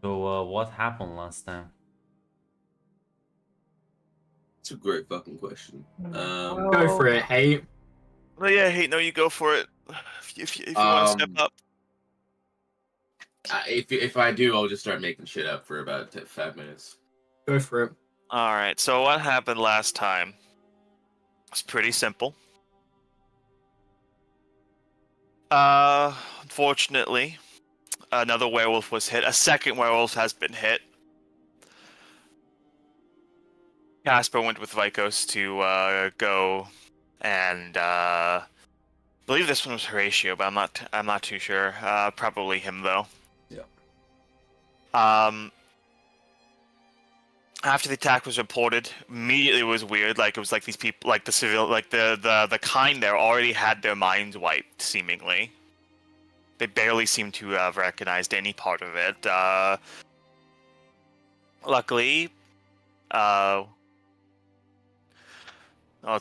So, what happened last time? It's a great fucking question. Go for it, hey. Oh yeah, hey, no, you go for it. If you want to step up. If I do, I'll just start making shit up for about 5 minutes. Go for it. All right. So what happened last time? It's pretty simple. Unfortunately, another werewolf was hit. A second werewolf has been hit. Casper went with Vikos to go and I believe this one was Horatio, but I'm not too sure. Probably him though. Yeah. After the attack was reported, immediately it was weird. Like it was like these people, like the civil, like the kind there already had their minds wiped. Seemingly, they barely seemed to have recognized any part of it. Luckily,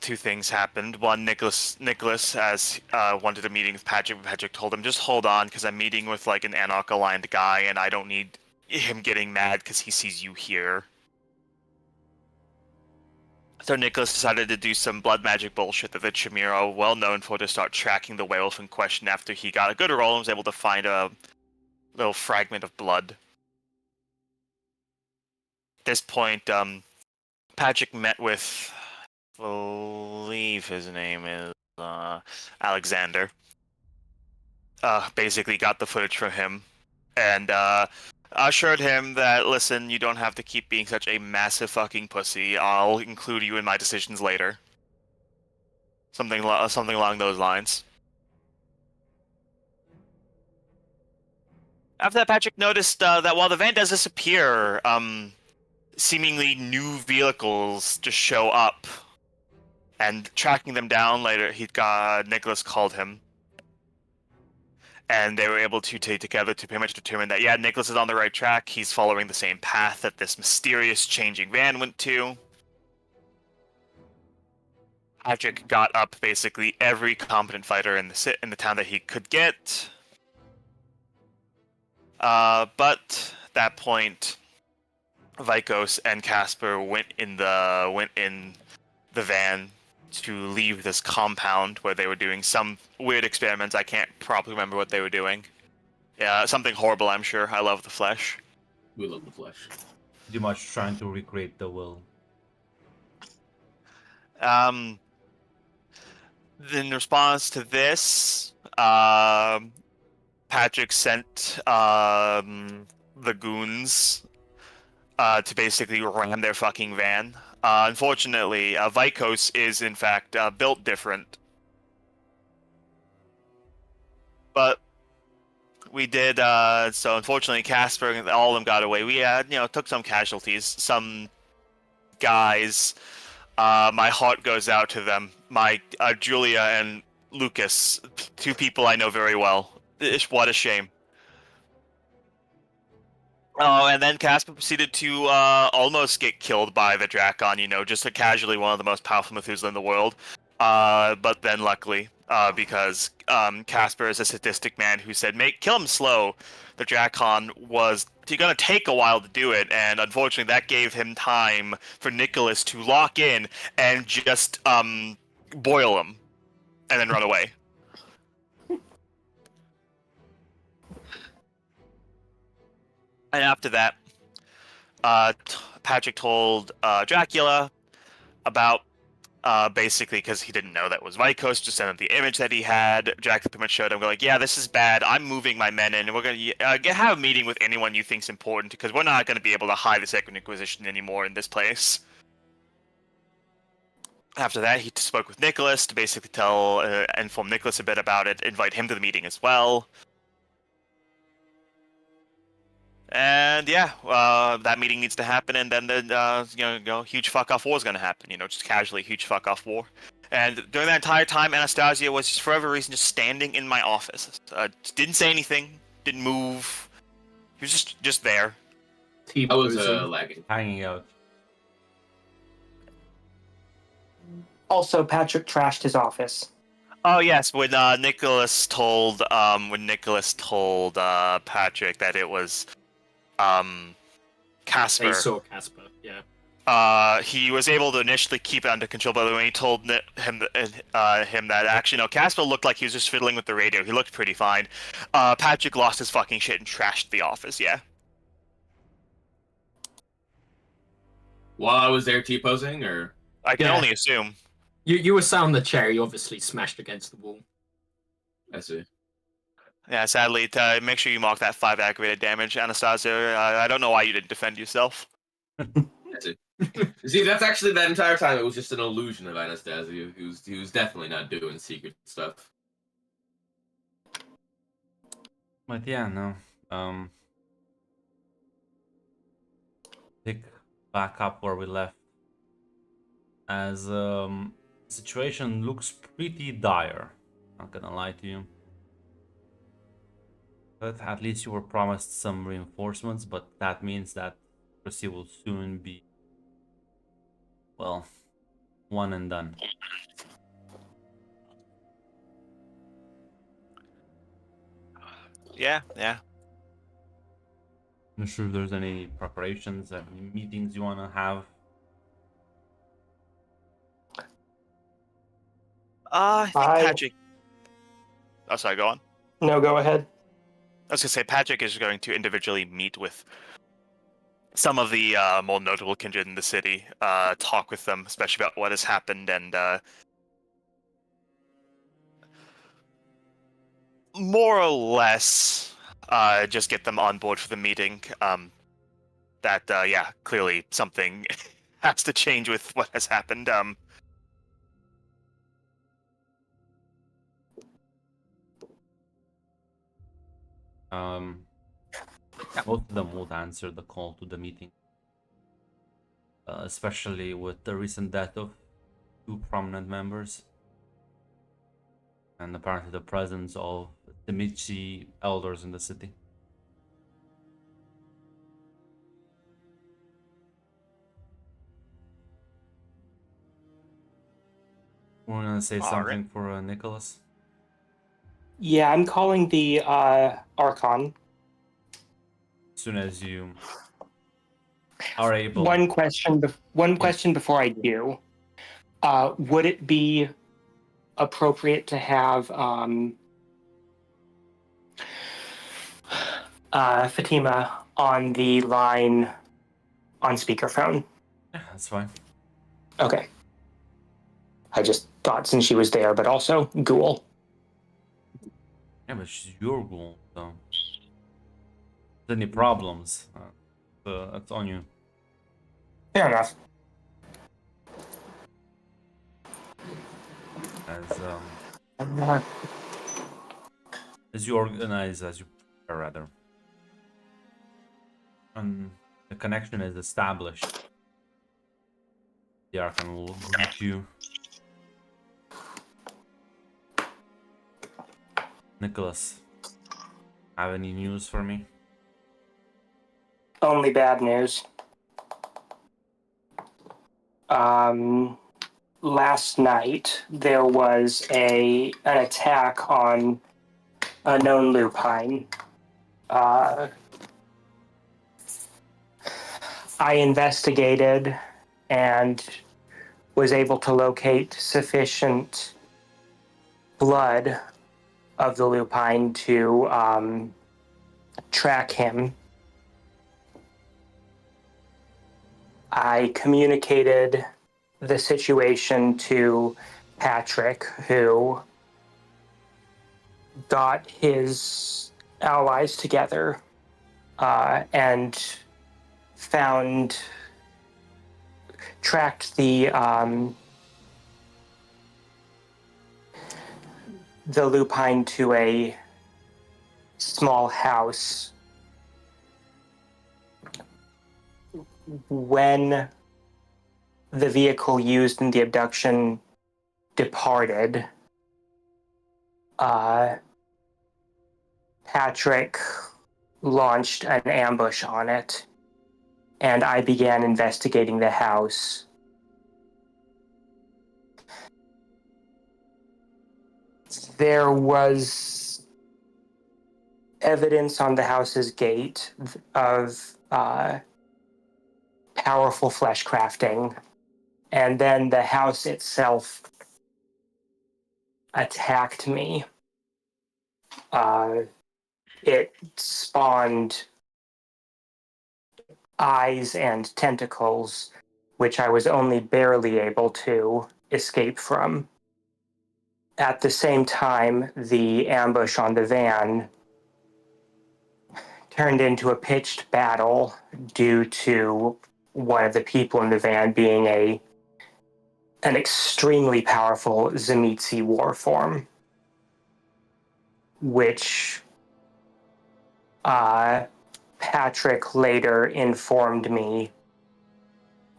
two things happened. One, Nicholas, as wanted a meeting with Patrick. Patrick told him, "Just hold on, because I'm meeting with like an Anarch-aligned guy, and I don't need him getting mad because he sees you here." So Nicholas decided to do some blood magic bullshit that the Chimera, well known for, to start tracking the werewolf in question after he got a good roll and was able to find a little fragment of blood. At this point, Patrick met with, I believe his name is Alexander. Basically got the footage from him and assured him that, listen, you don't have to keep being such a massive fucking pussy. I'll include you in my decisions later. Something along those lines. After that, Patrick noticed that while the van does disappear, seemingly new vehicles just show up. And tracking them down later, Nicholas called him. And they were able to take together to pretty much determine that, yeah, Nicholas is on the right track. He's following the same path that this mysterious changing van went to. Patrick got up basically every competent fighter in the town that he could get. But at that point, Vikos and Casper went in the van to leave this compound where they were doing some weird experiments. I can't probably remember what they were doing. Yeah, something horrible, I'm sure. I love the flesh. We love the flesh. Pretty much trying to recreate the will. In response to this, Patrick sent the goons to basically ram their fucking van. Unfortunately, Vikos is in fact built different. But we did, so unfortunately Casper and all of them got away. We had, took some casualties. Some guys, my heart goes out to them. My Julia and Lucas, two people I know very well. What a shame. Oh, and then Casper proceeded to almost get killed by the Drakon, just casually one of the most powerful Methuselah in the world. But then luckily, because Casper is a sadistic man who said, kill him slow, the Drakon was going to take a while to do it, and unfortunately that gave him time for Nicholas to lock in and just boil him, and then run away. And after that, Patrick told Dracula about, basically, because he didn't know that was Vikos, just sent him the image that he had. Dracula pretty much showed him, like, yeah, this is bad. I'm moving my men in, and we're going to have a meeting with anyone you think's important, because we're not going to be able to hide the Second Inquisition anymore in this place. After that, he spoke with Nicholas to basically inform Nicholas a bit about it, invite him to the meeting as well. And yeah, that meeting needs to happen, and then the huge fuck off war is going to happen. Just casually, huge fuck off war. And during that entire time, Anastasia was just for whatever reason just standing in my office. Didn't say anything, didn't move. He was just there. I was lagging, hanging out. Also, Patrick trashed his office. Oh yes, when Nicholas told Patrick that it was Casper. They saw Casper. Yeah. He was able to initially keep it under control, but when he told him that actually, no, Casper looked like he was just fiddling with the radio. He looked pretty fine. Patrick lost his fucking shit and trashed the office. Yeah. While I was there T-posing, or I can Yeah. only assume. You were sat on the chair. You obviously smashed against the wall. I see. Yeah, sadly, make sure you mark that 5 aggravated damage, Anastasia. I don't know why you didn't defend yourself. I see. See, that's actually that entire time. It was just an illusion of Anastasia. He was definitely not doing secret stuff. But yeah, no. Pick back up where we left. As situation looks pretty dire. Not gonna lie to you. But at least you were promised some reinforcements, but that means that Percy will soon be, well, one and done. Yeah. Not sure if there's any preparations, any meetings you wanna have. I think I- Patrick. Oh, sorry. Go on. No, go ahead. I was gonna say Patrick is going to individually meet with some of the more notable kindred in the city, talk with them, especially about what has happened, and more or less just get them on board for the meeting. Yeah, clearly something has to change with what has happened. Yeah, most of them would answer the call to the meeting, especially with the recent death of 2 prominent members, and apparently the presence of the Michi elders in the city. We're gonna say All something for Nicholas. Yeah, I'm calling the Archon. As soon as you are able. One question before I do. Would it be appropriate to have Fatima on the line on speakerphone? Yeah, that's fine. Okay. I just thought since she was there, but also Ghoul. Yeah, but she's your goal, so. If there's any problems, that's on you. Fair enough. As you organize, as you prepare, rather, and the connection is established, the Archon will greet you. Nicholas, have any news for me? Only bad news. Last night there was an attack on a known lupine. I investigated and was able to locate sufficient blood of the lupine to track him. I communicated the situation to Patrick, who got his allies together and tracked the lupine to a small house. When the vehicle used in the abduction departed, Patrick launched an ambush on it, and I began investigating the house. There was evidence on the house's gate of powerful flesh crafting, and then the house itself attacked me. It spawned eyes and tentacles, which I was only barely able to escape from. At the same time, the ambush on the van turned into a pitched battle due to one of the people in the van being an extremely powerful Tzimisce war form, which Patrick later informed me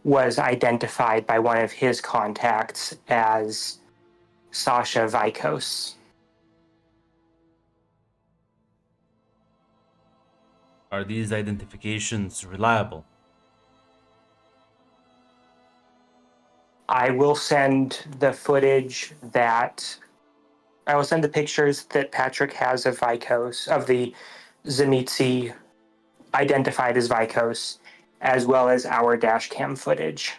was identified by one of his contacts as Sasha Vikos. Are these identifications reliable? I will send the footage that I will send the pictures that Patrick has of Vikos, of the Tzimisce identified as Vikos, as well as our dash cam footage.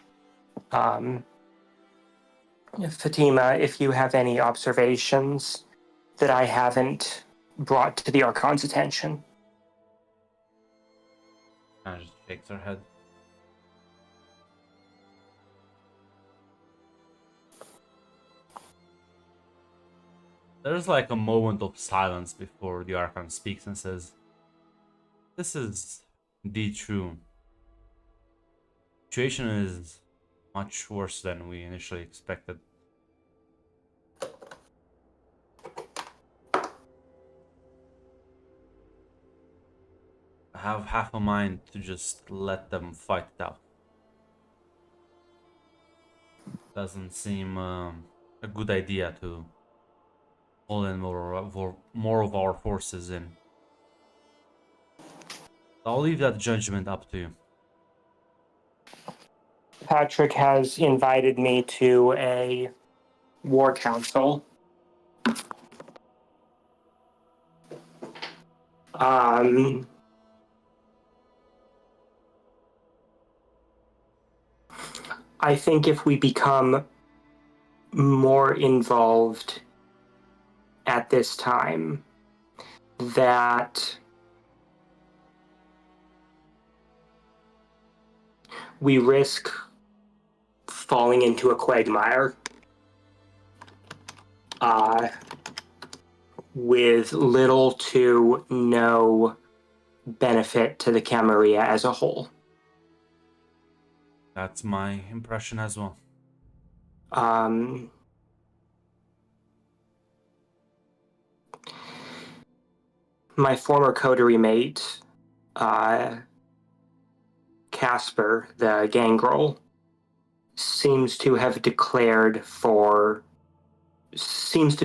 Fatima, if you have any observations that I haven't brought to the Archon's attention. Anna just shakes her head. There's like a moment of silence before the Archon speaks and says, "This is indeed true. The situation is much worse than we initially expected. I have half a mind to just let them fight it out. Doesn't seem a good idea to pull in more of our forces in. I'll leave that judgment up to you." Patrick has invited me to a war council. I think if we become more involved at this time, that we risk falling into a quagmire with little to no benefit to the Camarilla as a whole. That's my impression as well. My former coterie mate, Casper, the gangrel, seems to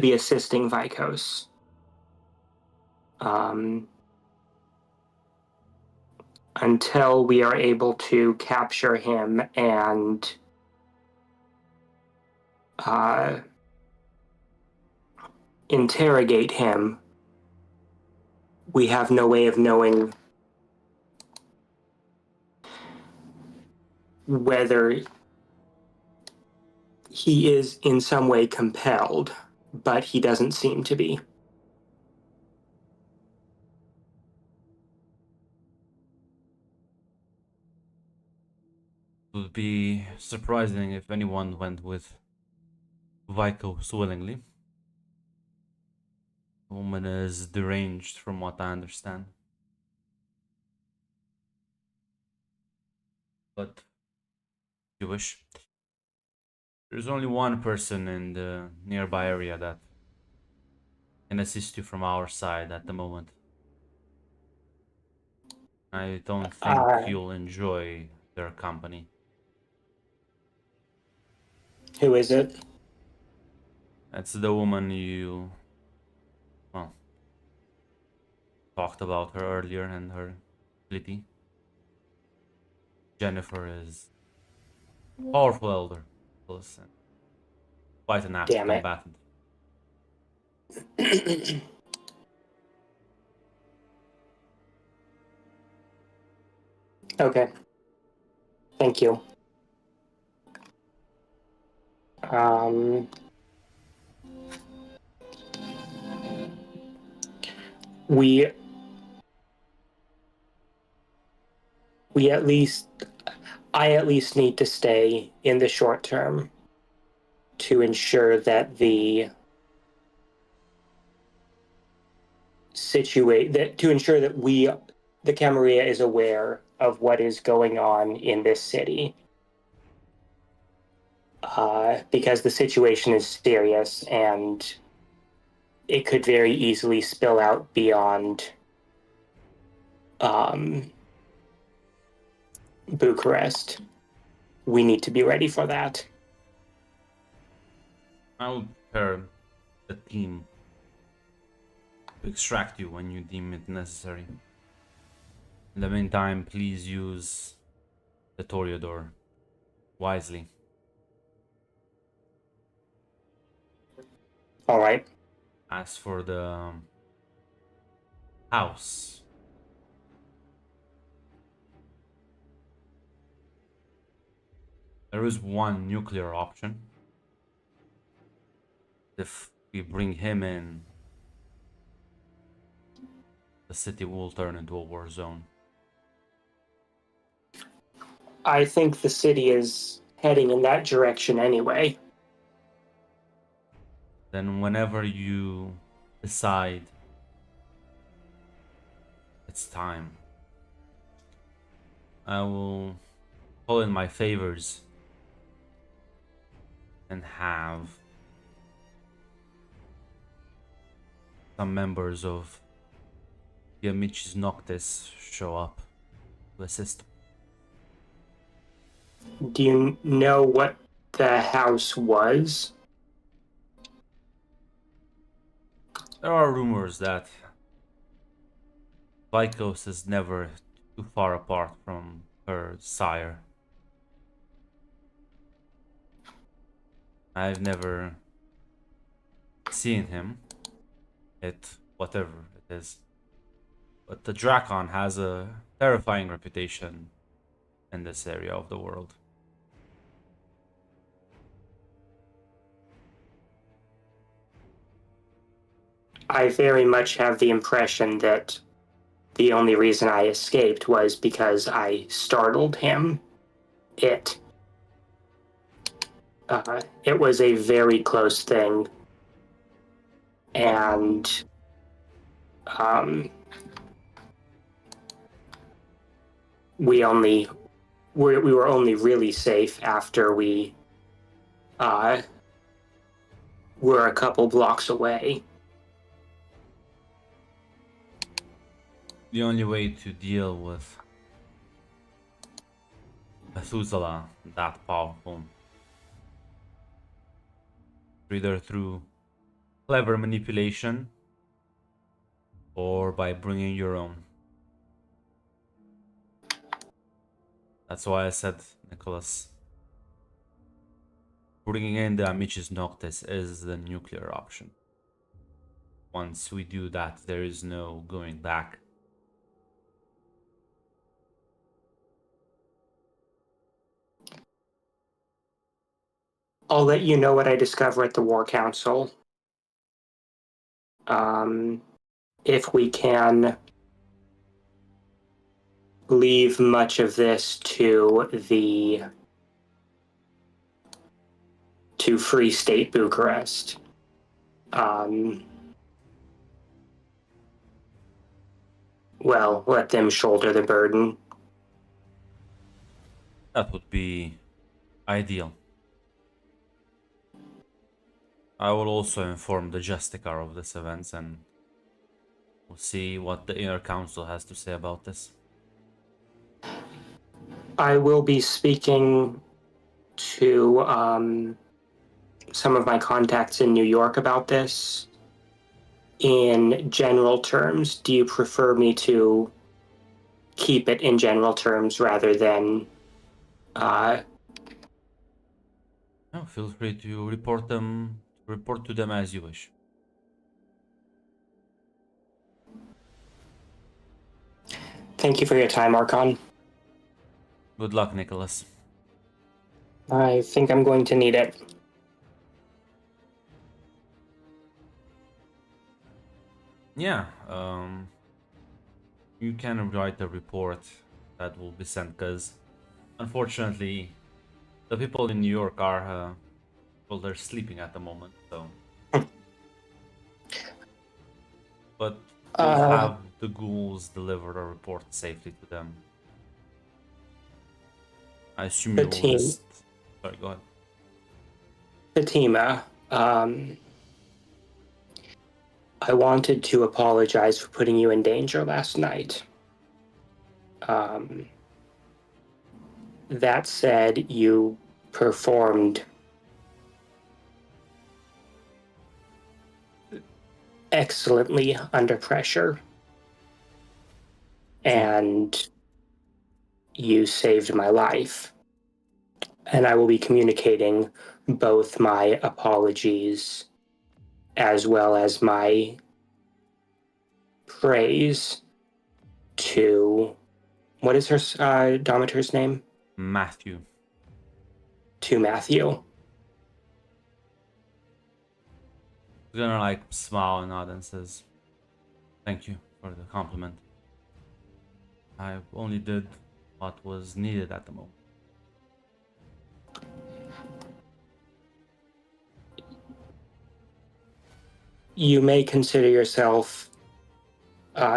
be assisting Vikos. Until we are able to capture him and interrogate him, we have no way of knowing whether he is in some way compelled, but he doesn't seem to be. It would be surprising if anyone went with Vikos willingly. The woman is deranged from what I understand. But if you wish, there's only one person in the nearby area that can assist you from our side at the moment. I don't think you'll enjoy their company. Who is it? That's the woman you, well, talked about her earlier and her ability. Jennifer is a powerful elder, plus quite an apt Damn it. combatant. Okay. Thank you. We at least I at least need to stay in the short term to ensure that the Camarilla is aware of what is going on in this city. Because the situation is serious and it could very easily spill out beyond Bucharest. We need to be ready for that. I will prepare the team to extract you when you deem it necessary. In the meantime, please use the Toreador wisely. All right. As for the house, there is one nuclear option. If we bring him in, the city will turn into a war zone. I think the city is heading in that direction anyway. Then whenever you decide it's time, I will call in my favors and have some members of the Amicis Noctis show up to assist. Do you know what the house was? There are rumors that Vikos is never too far apart from her sire. I've never seen him at whatever it is. But the Drakon has a terrifying reputation in this area of the world. I very much have the impression that the only reason I escaped was because I startled him. It was a very close thing, and we were only really safe after we were a couple blocks away. The only way to deal with Methuselah that powerful, either through clever manipulation or by bringing your own. That's why I said, Nicholas, bringing in the Amicis Noctis is the nuclear option. Once we do that, there is no going back. I'll let you know what I discover at the War Council. If we can leave much of this to Free State Bucharest. Well, let them shoulder the burden. That would be ideal. I will also inform the Justicar of this event and we'll see what the Inner Council has to say about this. I will be speaking to some of my contacts in New York about this. In general terms, do you prefer me to keep it in general terms rather than No, feel free to report to them as you wish. Thank you for your time, Archon. Good luck, Nicholas. I think I'm going to need it. Yeah, you can write a report that will be sent, because unfortunately, the people in New York are, well, they're sleeping at the moment, so. But we'll Uh, have the ghouls deliver a report safely to them. I assume you will Fatima, just. Sorry, go ahead. Fatima, I wanted to apologize for putting you in danger last night. Um, that said, you performed excellently under pressure, and you saved my life. And I will be communicating both my apologies as well as my praise to, what is her Domitor's name? Matthew. To Matthew. He's gonna like smile and nod and says, "Thank you for the compliment. I only did what was needed at the moment." You may consider yourself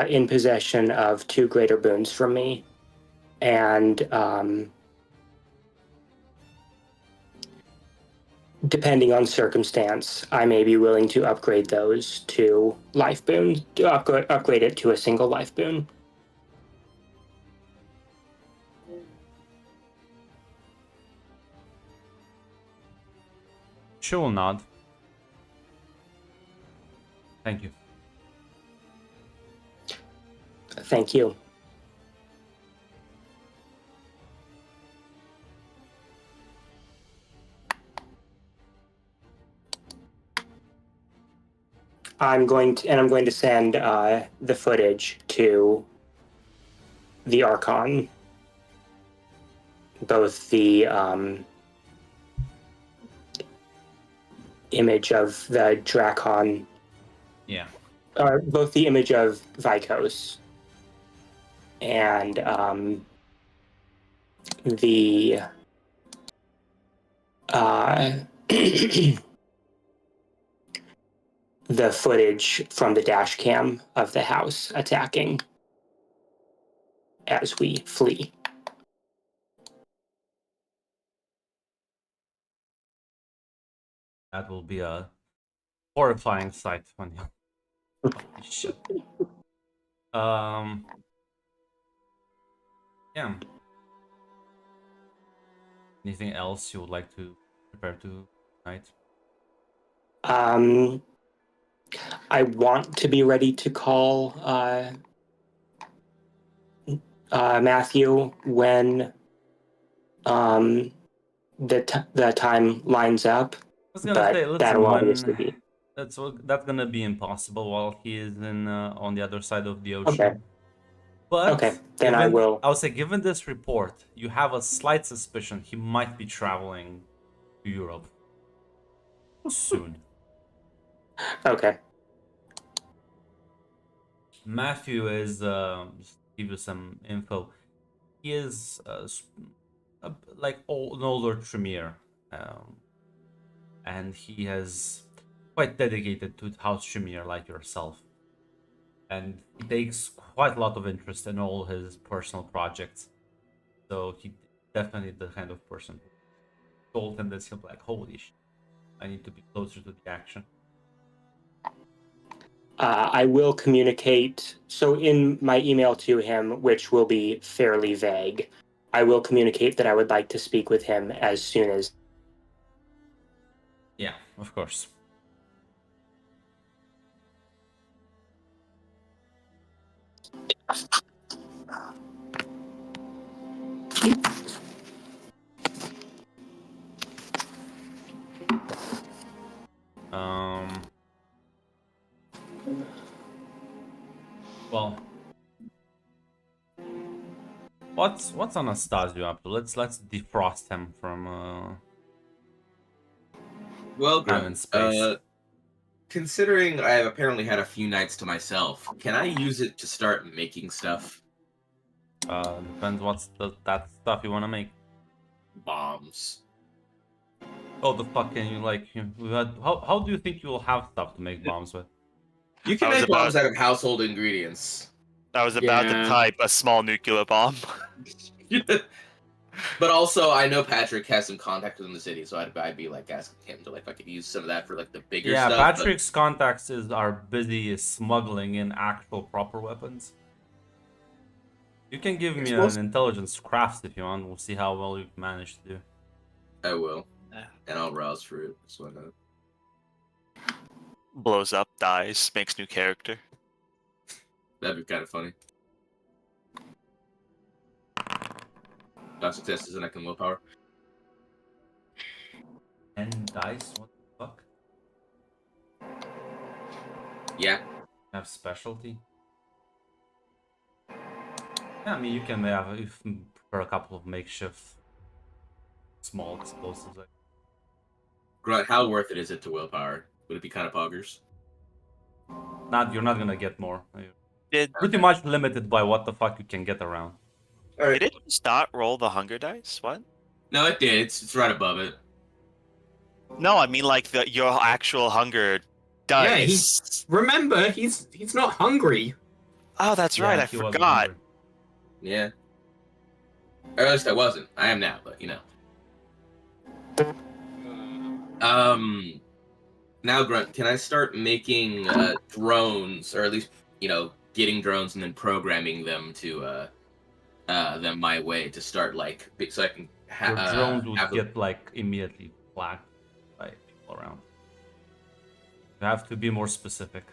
in possession of two greater boons from me, and depending on circumstance, I may be willing to upgrade those to life boon, to upgrade it to a single life boon. She will nod. Thank you. Thank you. I'm going to send the footage to the Archon, both the image of the Dracon, Yeah. both the image of Vikos and the the footage from the dash cam of the house attacking as we flee. That will be a horrifying sight when you. Holy shit. Yeah. Anything else you would like to prepare to tonight? I want to be ready to call Matthew when the time lines up, I was gonna but say, that'll listen, obviously when be that's gonna be impossible while he is in on the other side of the okay. ocean. But Okay, then I will. I would say, given this report, you have a slight suspicion he might be traveling to Europe soon. Okay. Matthew is just to give you some info. He is like an older Tremere, and he has quite dedicated to House Tremere like yourself. And he takes quite a lot of interest in all his personal projects. So he definitely the kind of person who told him this. He'll be like, "Holy shit, I need to be closer to the action." I will communicate. So in my email to him, which will be fairly vague, I will communicate that I would like to speak with him as soon as. Yeah, of course. Um. Well, What's Anastasio up to? Let's defrost him from Well, time and space. Considering I have apparently had a few nights to myself, can I use it to start making stuff? Depends what's that stuff you want to make. Bombs. Oh, the fucking how do you think you will have stuff to make bombs with? You can I was make bombs out of household ingredients. I was about to Yeah. type a small nuclear bomb. But also, I know Patrick has some contacts in the city, so I'd be like asking him to like if I could use some of that for like the bigger Yeah, stuff. Patrick's contacts are busy smuggling in actual proper weapons. You can give me an intelligence crafts if you want. We'll see how well you manage to do. I will, Yeah. and I'll rouse for it. So why not? Blows up, dies, makes new character. That'd be kind of funny. Dot successes and I can willpower. And dice? What the fuck? Yeah. Have specialty? Yeah, I mean you can have for a couple of makeshift small explosives. Grunt, how worth it is it to willpower? Would it be kind of poggers? You're not gonna get more. You're Did pretty much limited by what the fuck you can get around. did it just not roll the hunger dice? What? No, it did. It's right above it. No, I mean like your actual hunger dice. Yeah, remember, he's not hungry. Oh, that's right. I he wasn't forgot. hungry. Yeah. Or at least I wasn't. I am now, but you know. Now, Grunt, can I start making drones, or at least getting drones and then programming them to them my way to start like so I can Your drones would have get like immediately flagged by people around. You have to be more specific.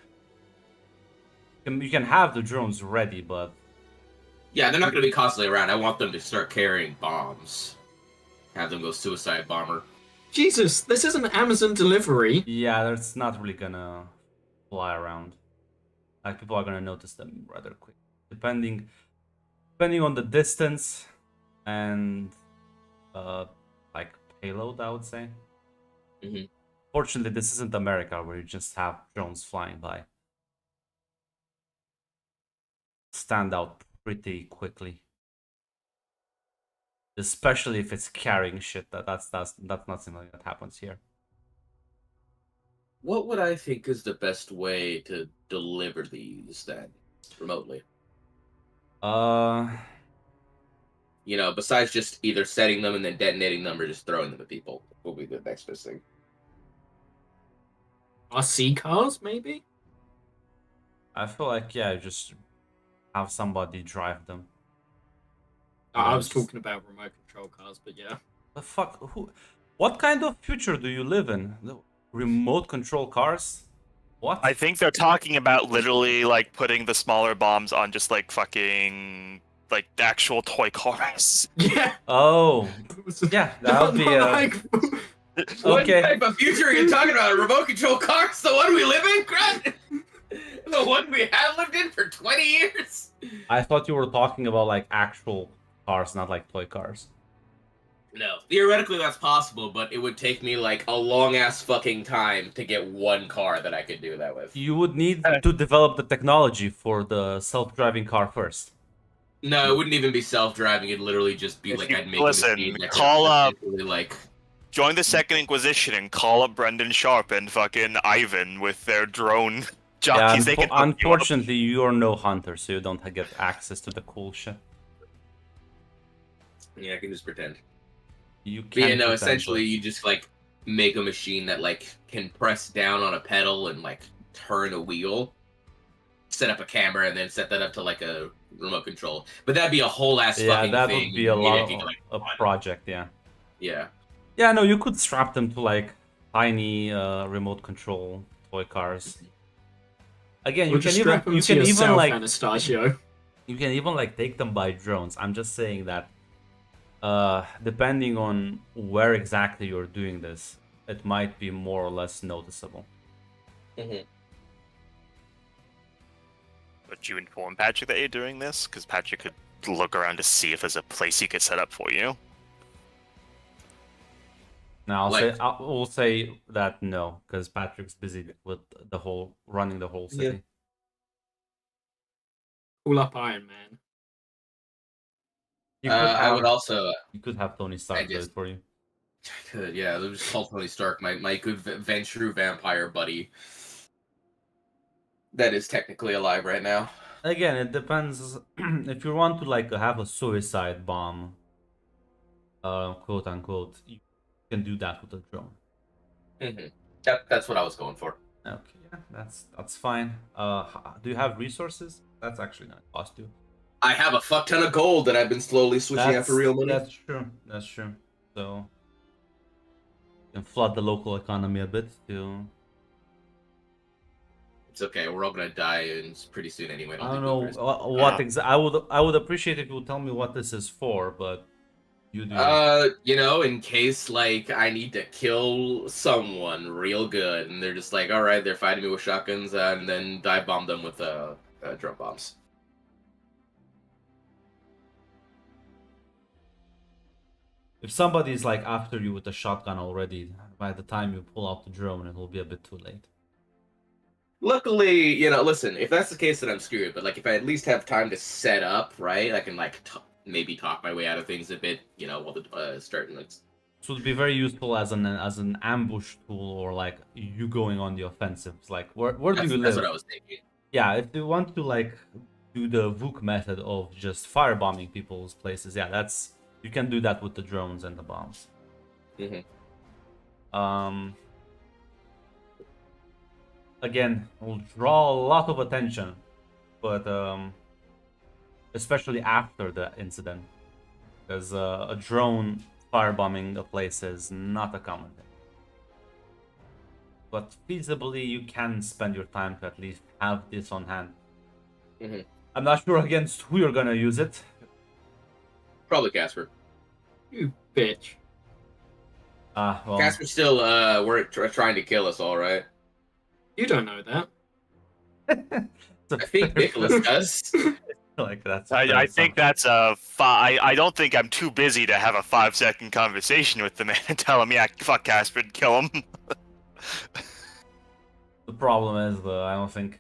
You can have the drones ready, but Yeah, they're not going to be constantly around. I want them to start carrying bombs. Have them go suicide bomber. Jesus, this isn't Amazon delivery. yeah, that's not really gonna fly around. Like people are gonna notice them rather quick, depending on the distance and like payload, I would say. Mhm. Fortunately, this isn't America where you just have drones flying by. Stand out pretty quickly, especially if it's carrying shit. That's not something that happens here. What would I think is the best way to deliver these then remotely? Besides just either setting them and then detonating them or just throwing them at people, will be the next best thing. RC cars, maybe? I feel like just have somebody drive them. I was talking about remote control cars, but yeah. The fuck? What kind of future do you live in? The remote control cars? What? I think they're talking about literally like putting the smaller bombs on just like fucking like the actual toy cars. Yeah. Oh, yeah, that would be What okay. type of future are you talking about? Remote control cars? The one we live in, Grant? The one we have lived in for 20 years? I thought you were talking about like actual cars, not like toy cars. No. Theoretically, that's possible, but it would take me like a long-ass fucking time to get one car that I could do that with. You would need to develop the technology for the self-driving car first. No, it wouldn't even be self-driving. It'd literally just be like I'd make Listen, a machine that call up. like Join the Second Inquisition and call up Brendan Sharp and fucking Ivan with their drone jockeys. They can hook you up. Unfortunately, you're no hunter, so you don't get access to the cool shit. Yeah, I can just pretend. You But can. essentially, you just like make a machine that like can press down on a pedal and like turn a wheel, set up a camera, and then set that up to like a remote control. But that'd be a whole ass fucking that thing. would be a lot making, of like, a project. Yeah. Yeah. Yeah, no, you could strap them to like tiny remote control toy cars. Again, you can even like Anastasio. you can even like take them by drones. I'm just saying that depending on where exactly you're doing this, it might be more or less noticeable. Mm-hmm. Would you inform Patrick that you're doing this? Because Patrick could look around to see if there's a place he could set up for you. Now Like- we'll say that no, because Patrick's busy with running the whole city. Call up Iron Man. You could I would have also. you could have Tony Stark do it just- for you. I could, yeah. It was just called Tony Stark, my good Ventrue vampire buddy. That is technically alive right now. Again, it depends if you want to like have a suicide bomb, quote unquote. You can do that with a drone. Mm-hmm. That's what I was going for. Okay, yeah, that's fine. Do you have resources? That's actually gonna cost you. I have a fuck ton of gold that I've been slowly switching out for real money. That's true. That's true. So you can flood the local economy a bit to. It's okay. We're all gonna die and pretty soon anyway. I don't know what exactly. I would appreciate if you would tell me what this is for, but you do. In case like I need to kill someone real good, and they're just like, all right, they're fighting me with shotguns, and then dive bomb them with drone bombs. If somebody's like after you with a shotgun already, by the time you pull out the drone, it will be a bit too late. Luckily, listen, if that's the case, then I'm screwed. But like, if I at least have time to set up, right, I can like maybe talk my way out of things a bit, while the starting. So it'd be very useful as an ambush tool, or like you going on the offensive. It's like where do you live? That's what I was thinking. Yeah, if you want to like do the VOOC method of just firebombing people's places, yeah, you can do that with the drones and the bombs. Mm-hmm. Again, will draw a lot of attention, but especially after the incident, because a drone firebombing a place is not a common thing. But feasibly, you can spend your time to at least have this on hand. Mm-hmm. I'm not sure against who you're gonna use it. Probably Casper. You bitch. Well, Casper's still trying to kill us all, right? You don't know that. I think Nicholas does. like that's. I think that's I don't think I'm too busy to have a 5-second conversation with the man and tell him, yeah, fuck Casper and kill him. The problem is, I don't think you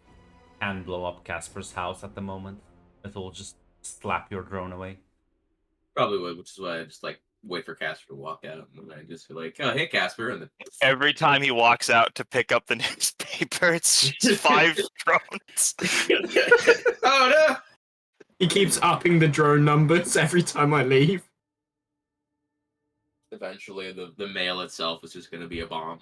can blow up Casper's house at the moment. It will just slap your drone away. Probably would, which is why I just like wait for Casper to walk out, and then I just feel like, oh, hey, Casper, and then Every time he walks out to pick up the newspaper, it's just 5 drones. oh no! He keeps upping the drone numbers every time I leave. Eventually, the mail itself is just going to be a bomb.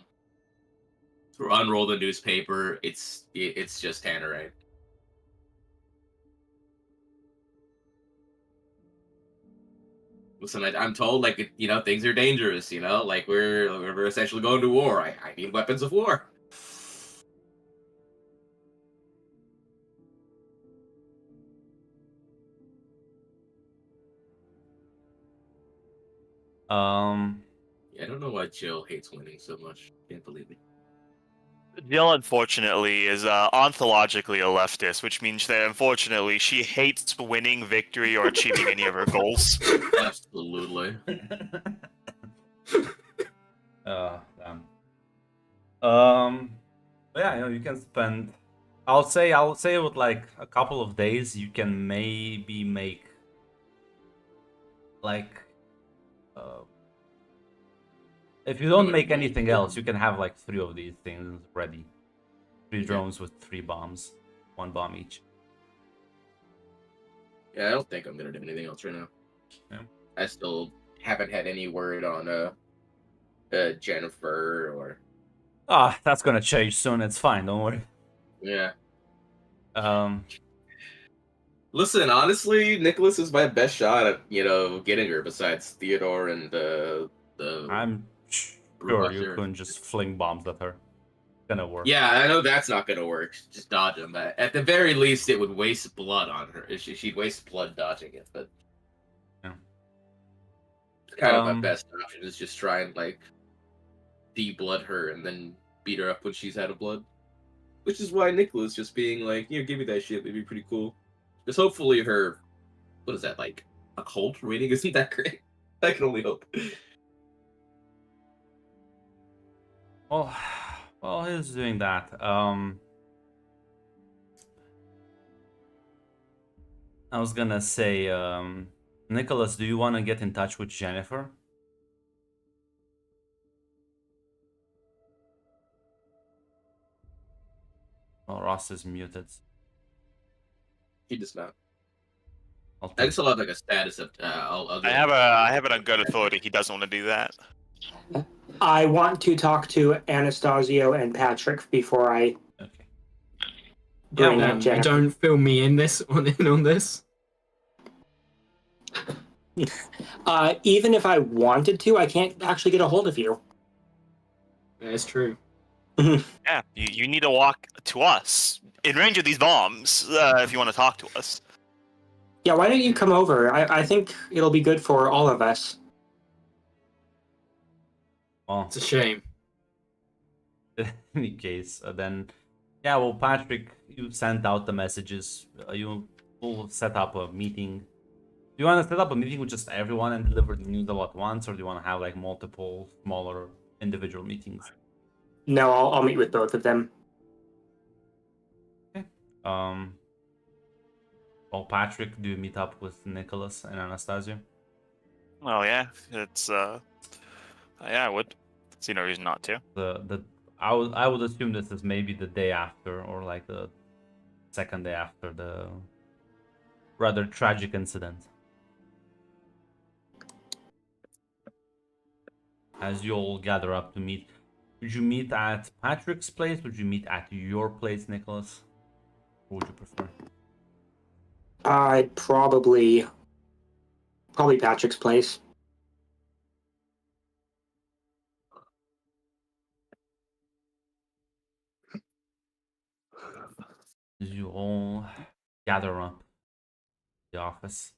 Unroll the newspaper. It's just Tannerite. Listen, I'm told like things are dangerous. Like we're essentially going to war. I need weapons of war. Yeah, I don't know why Jill hates winning so much. Can't believe it. Jill, unfortunately, is ontologically a leftist, which means that, unfortunately, she hates winning, victory, or achieving any of her goals. Absolutely. Damn. But yeah, you can spend. I'll say with like a couple of days, you can maybe make like. If you don't make anything else, you can have like 3 of these things ready. 3 drones with 3 bombs, 1 bomb each. Yeah, I don't think I'm gonna do anything else right now. Yeah. I still haven't had any word on Jennifer or. That's gonna change soon. It's fine. Don't worry. Yeah. Listen, honestly, Nicholas is my best shot at getting her. Besides Theodore and the. I'm sure you couldn't just fling bombs at her. It's gonna work. Yeah, I know that's not gonna work. Just dodge them. But at the very least, it would waste blood on her. She'd waste blood dodging it. But yeah, kind of my best option is just try and like de-blood her and then beat her up when she's out of blood. Which is why Nicholas just being like, give me that shit. It'd be pretty cool. Because hopefully her what is that, like a cult reading isn't that great. I can only hope. Well, well, he's doing that. I was gonna say, Nicholas, do you want to get in touch with Jennifer? Oh, Ross is muted. He does not. I'll I take just love like a status of. I'll I have it on good authority. He doesn't want to do that. I want to talk to Anastasio and Patrick before I Okay. bring well, up Jennifer. Don't fill me in on this. Even if I wanted to, I can't actually get a hold of you. That's true. Yeah, you need to walk to us in range of these bombs if you want to talk to us. Yeah, why don't you come over? I think it'll be good for all of us. Well, It's a shame. in any case, then, yeah, well, Patrick, you sent out the messages. You will set up a meeting. Do you want to set up a meeting with just everyone and deliver the news all at once, or do you want to have like multiple smaller individual meetings? No, I'll meet with both of them. Okay. Well, Patrick, do you meet up with Nicholas and Anastasia? Well, yeah, it's yeah, I would. See no reason not to. I would assume this is maybe the day after, or like the second day after the rather tragic incident. As you all gather up to meet, would you meet at Patrick's place? Would you meet at your place, Nicholas? What would you prefer? I'd probably Patrick's place. As you all gather up the office.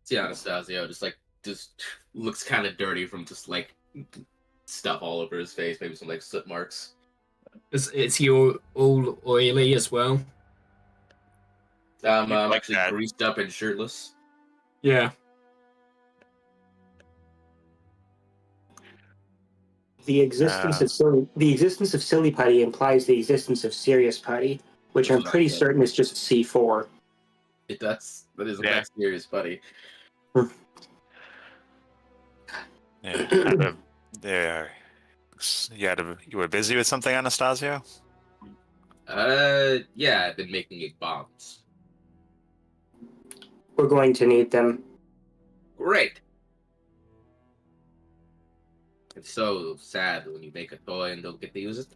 See Anastasio just looks kind of dirty from just like stuff all over his face, maybe some like soot marks. Is he all oily as well? I'm like actually that. greased up and shirtless. Yeah. The existence of silly putty implies the existence of serious putty, which That's I'm what I pretty said. certain is just C4. That is Yeah. that serious, buddy. Yeah. There. You were busy with something, Anastasio? Yeah, I've been making bombs. We're going to need them. Great. It's so sad when you make a toy and don't get to use it.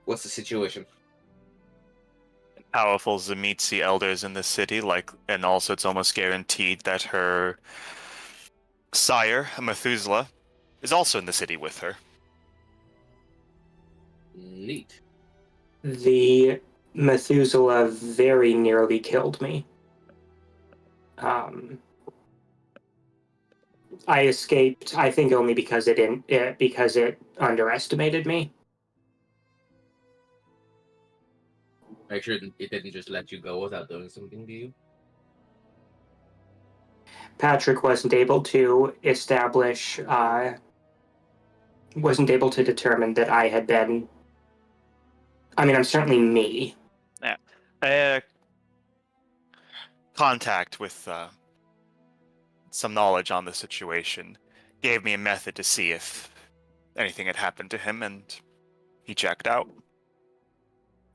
What's the situation? Powerful Zemitsi elders in the city, and also it's almost guaranteed that her sire, Methuselah, is also in the city with her. Neat. The Methuselah very nearly killed me. I escaped, I think, only because it underestimated me. Make sure it didn't just let you go without doing something to you. Patrick wasn't able to determine that I had been. I mean, I'm certainly me. Contact with some knowledge on the situation gave me a method to see if anything had happened to him, and he checked out.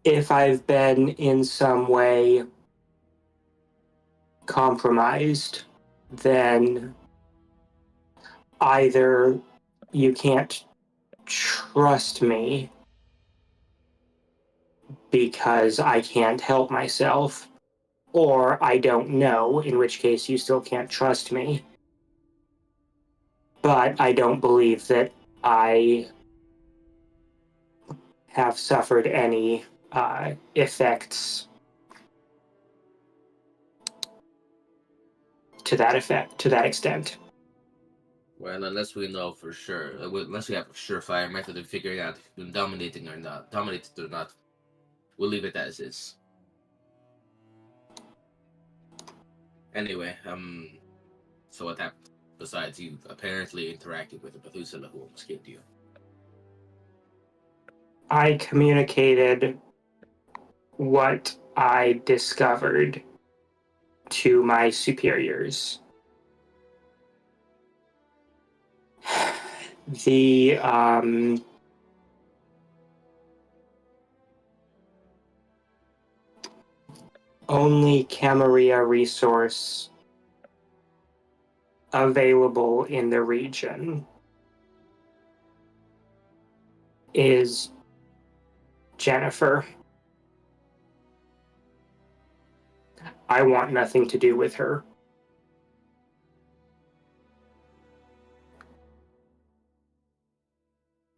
If I've been in some way compromised, then either you can't trust me because I can't help myself, or I don't know, in which case you still can't trust me. But I don't believe that I have suffered any effects to that extent. Well, unless we know for sure, unless we have a surefire method of figuring out if you've been dominated or not, we'll leave it as is. Anyway, so what happened? Besides you apparently interacting with a Methuselah who almost killed you. I communicated what I discovered to my superiors. The only Camarilla resource available in the region is Jennifer. I want nothing to do with her.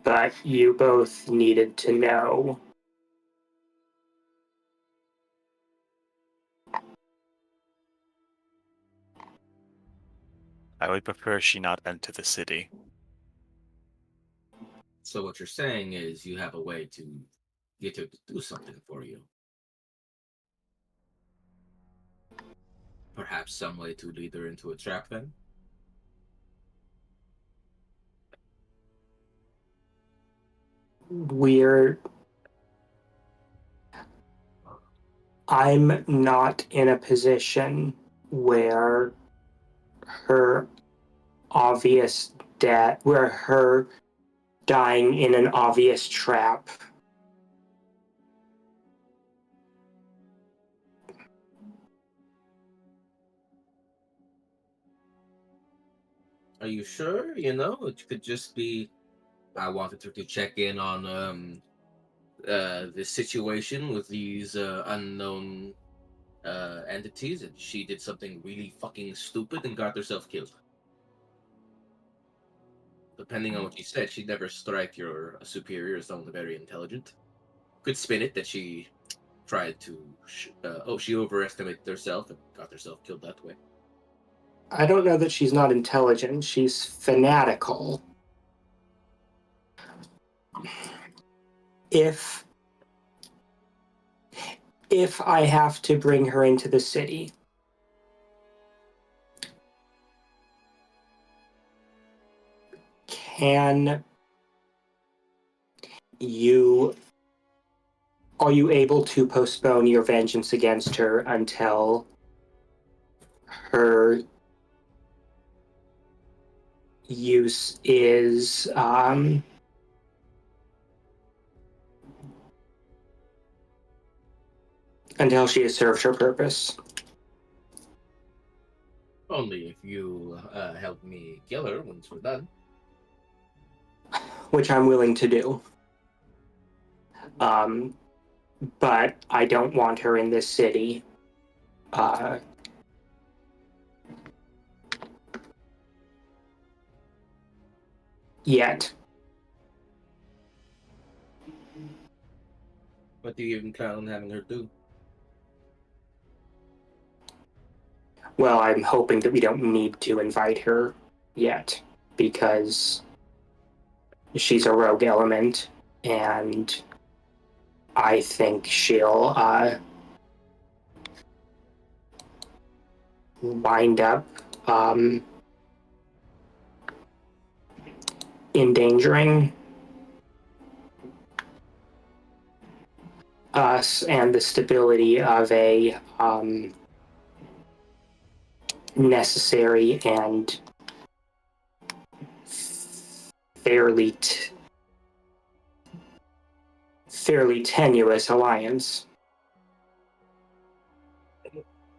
But you both needed to know. I would prefer she not enter the city. So what you're saying is you have a way to get her to do something for you. Perhaps some way to lead her into a trap then? I'm not in a position where her where her dying in an obvious trap. Are you sure? You know, it could just be I wanted her to check in on the situation with these unknown entities, and she did something really fucking stupid and got herself killed. Depending on what you said, she'd never strike your superior as someone very intelligent. Could spin it that she tried to. She overestimated herself and got herself killed that way. I don't know that she's not intelligent. She's fanatical. If I have to bring her into the city, are you able to postpone your vengeance against her until her use is until she has served her purpose? Only if you help me kill her once we're done. Which I'm willing to do. But I don't want her in this city. Yet. What do you even plan on having her do? Well, I'm hoping that we don't need to invite her yet, because she's a rogue element, and I think she'll wind up endangering us and the stability of a necessary and fairly tenuous alliance.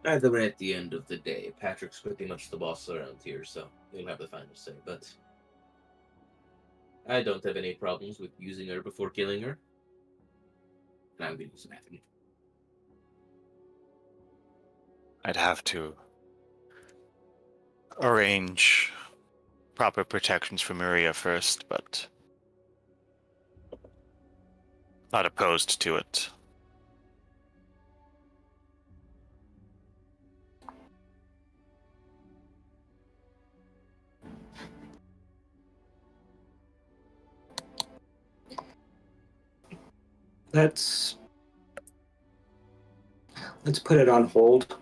Either way, at the end of the day, Patrick's pretty much the boss around here, so he'll have the final say. But I don't have any problems with using her before killing her. And I'm going to use Matthew. I'd have to arrange proper protections for Maria first, but not opposed to it. Let's put it on hold.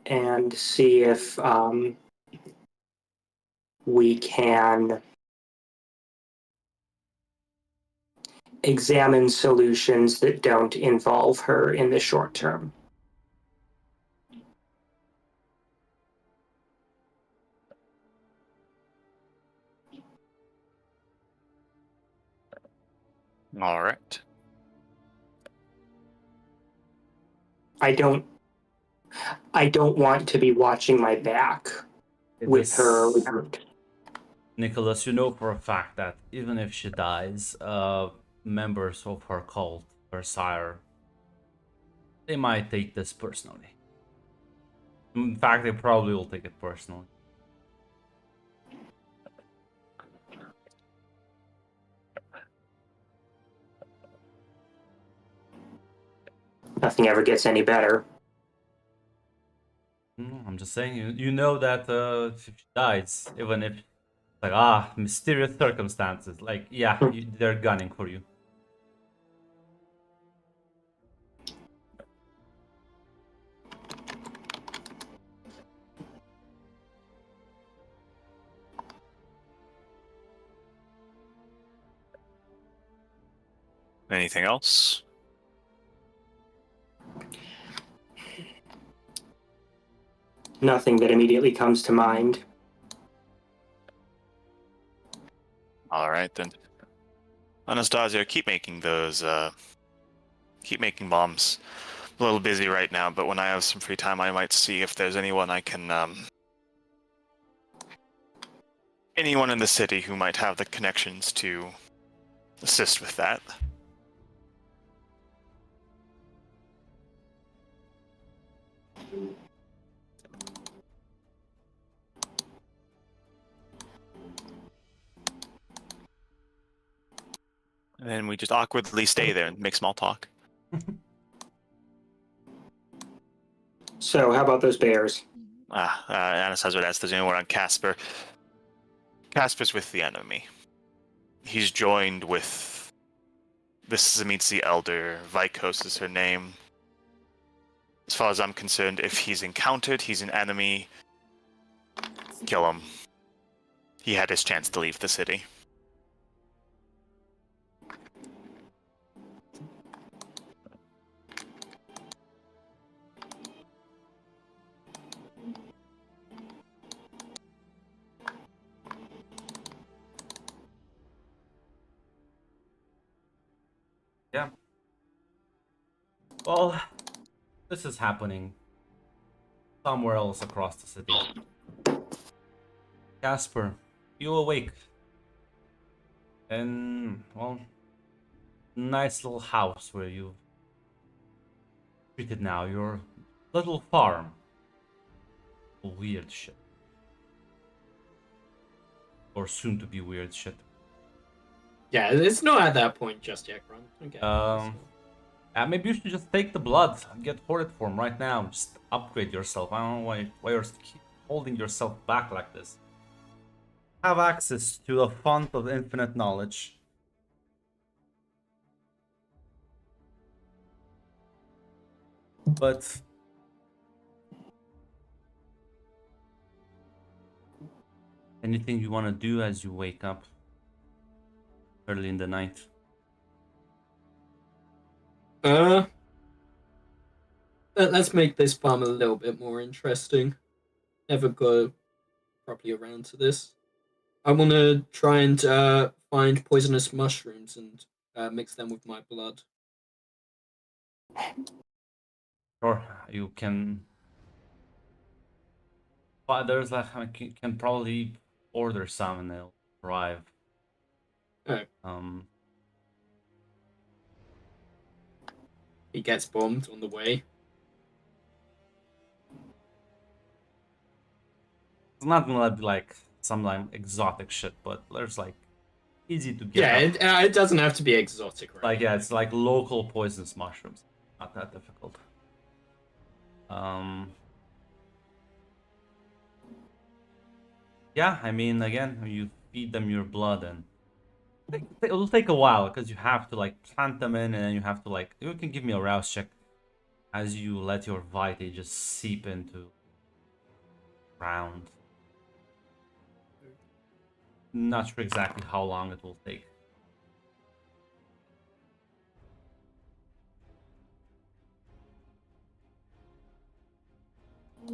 and see if we can examine solutions that don't involve her in the short term. All right. I don't want to be watching my back with her. Nicholas, you know for a fact that even if she dies, members of her cult, her sire, they might take this personally. In fact, they probably will take it personally. Nothing ever gets any better. I'm just saying, you know that if she dies, even if like mysterious circumstances, like yeah, they're gunning for you. Anything else? Nothing that immediately comes to mind. All right then. Anastasia, keep making those. Keep making bombs. A little busy right now, but when I have some free time, I might see if there's anyone I can. Anyone in the city who might have the connections to assist with that. And then we just awkwardly stay there and make small talk. So, how about those bears? Anastasia would ask if there's anyone on Casper. Casper's with the enemy. He's joined with the Tzimisce Elder. Vikos is her name. As far as I'm concerned, if he's encountered, he's an enemy. Kill him. He had his chance to leave the city. Yeah. Well, this is happening somewhere else across the city. Casper, you awake. And, well, nice little house where you've treated now your little farm. Weird shit. Or soon to be weird shit. Yeah, it's not at that point just yet, Grunt. Okay. Maybe you should just take the blood and get horrid form right now. Just upgrade yourself. I don't know why you're keep holding yourself back like this. Have access to a font of infinite knowledge. But anything you want to do as you wake up early in the night? Let's make this farm a little bit more interesting. Never go properly around to this. I want to try and find poisonous mushrooms and mix them with my blood. Sure, you can. But there's like you can probably order some and they'll arrive. Oh. He gets bombed on the way. It's not gonna be like some like exotic shit, but there's like easy to get. Yeah, it doesn't have to be exotic, right? Like yeah, it's like local poisonous mushrooms. Not that difficult. Yeah, I mean, again, you feed them your blood, and it'll take a while because you have to like plant them in, and then you have to like. You can give me a rouse check as you let your vitae just seep into round. Not sure exactly how long it will take.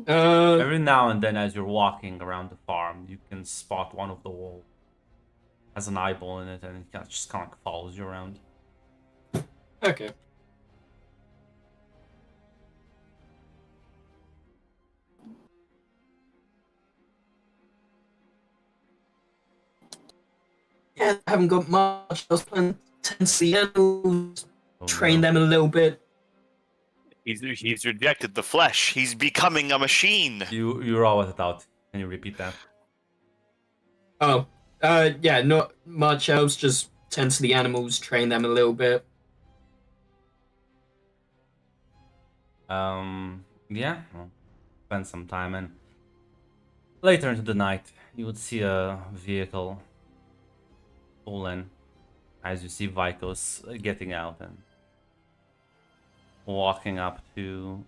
Every now and then, as you're walking around the farm, you can spot one of the walls has an eyeball in it, and it just kind of like follows you around. Okay. Yeah, I haven't got much else planned. Tend to the animals, Oh, train no. them a little bit. He's rejected the flesh. He's becoming a machine. You're all without. Can you repeat that? Oh, yeah, not much else. Just tend to the animals, train them a little bit. Yeah, well, spend some time, and later into the night, you would see a vehicle pull in as you see Vikos getting out and walking up to,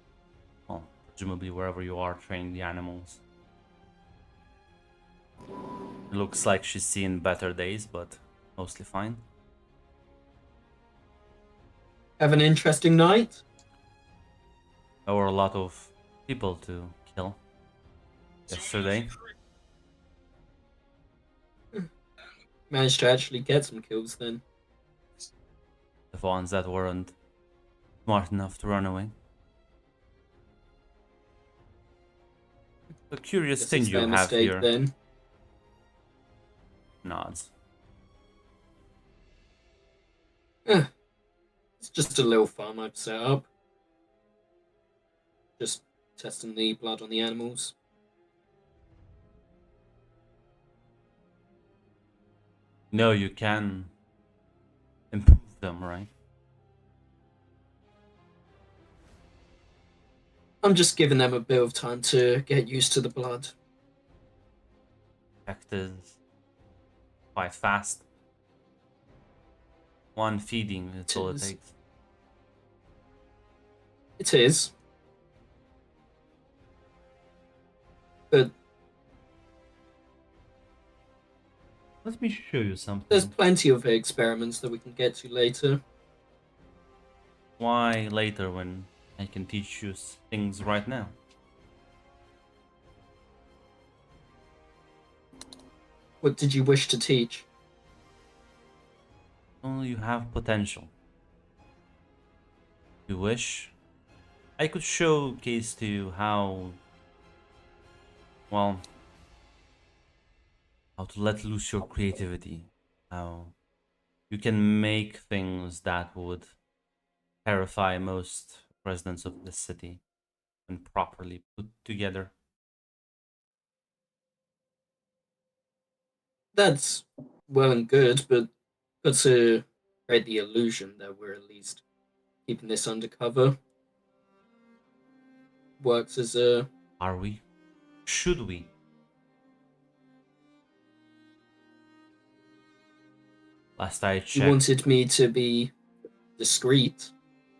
well, presumably wherever you are training the animals. Looks like she's seen better days, but mostly fine. Have an interesting night. There were a lot of people to kill yesterday. Managed to actually get some kills then. The ones that weren't smart enough to run away. A curious Guess thing it's you their have mistake here. then. Nods. It's just a little farm I've set up. Just testing the blood on the animals. No, you can improve them, right? I'm just giving them a bit of time to get used to the blood. Effect is quite fast. One feeding is all it is. takes. It is. But Let me show you something. there's plenty of experiments that we can get to later. Why later when I can teach you things right now? What did you wish to teach? Only you have potential. You wish? I could showcase to you how, well, how to let loose your creativity. How you can make things that would terrify most residents of this city when properly put together. That's well and good, but got to create the illusion that we're at least keeping this undercover. Works as a Are we? Should we? Last I you checked, wanted me to be discreet,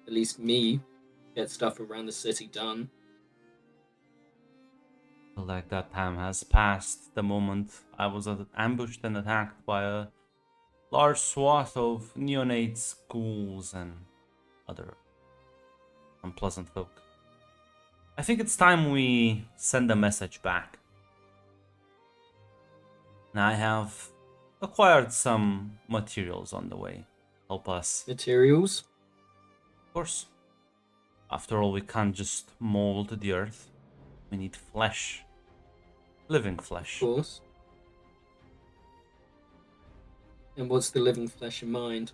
at least me, get stuff around the city done. feel like that time has passed the moment I was ambushed and attacked by a large swath of neonate schools and other unpleasant folk. I think it's time we send a message back. Now I have acquired some materials on the way. Help us. Materials. Of course. After all, we can't just mold the earth. We need flesh. Living flesh. Of course. And what's the living flesh in mind?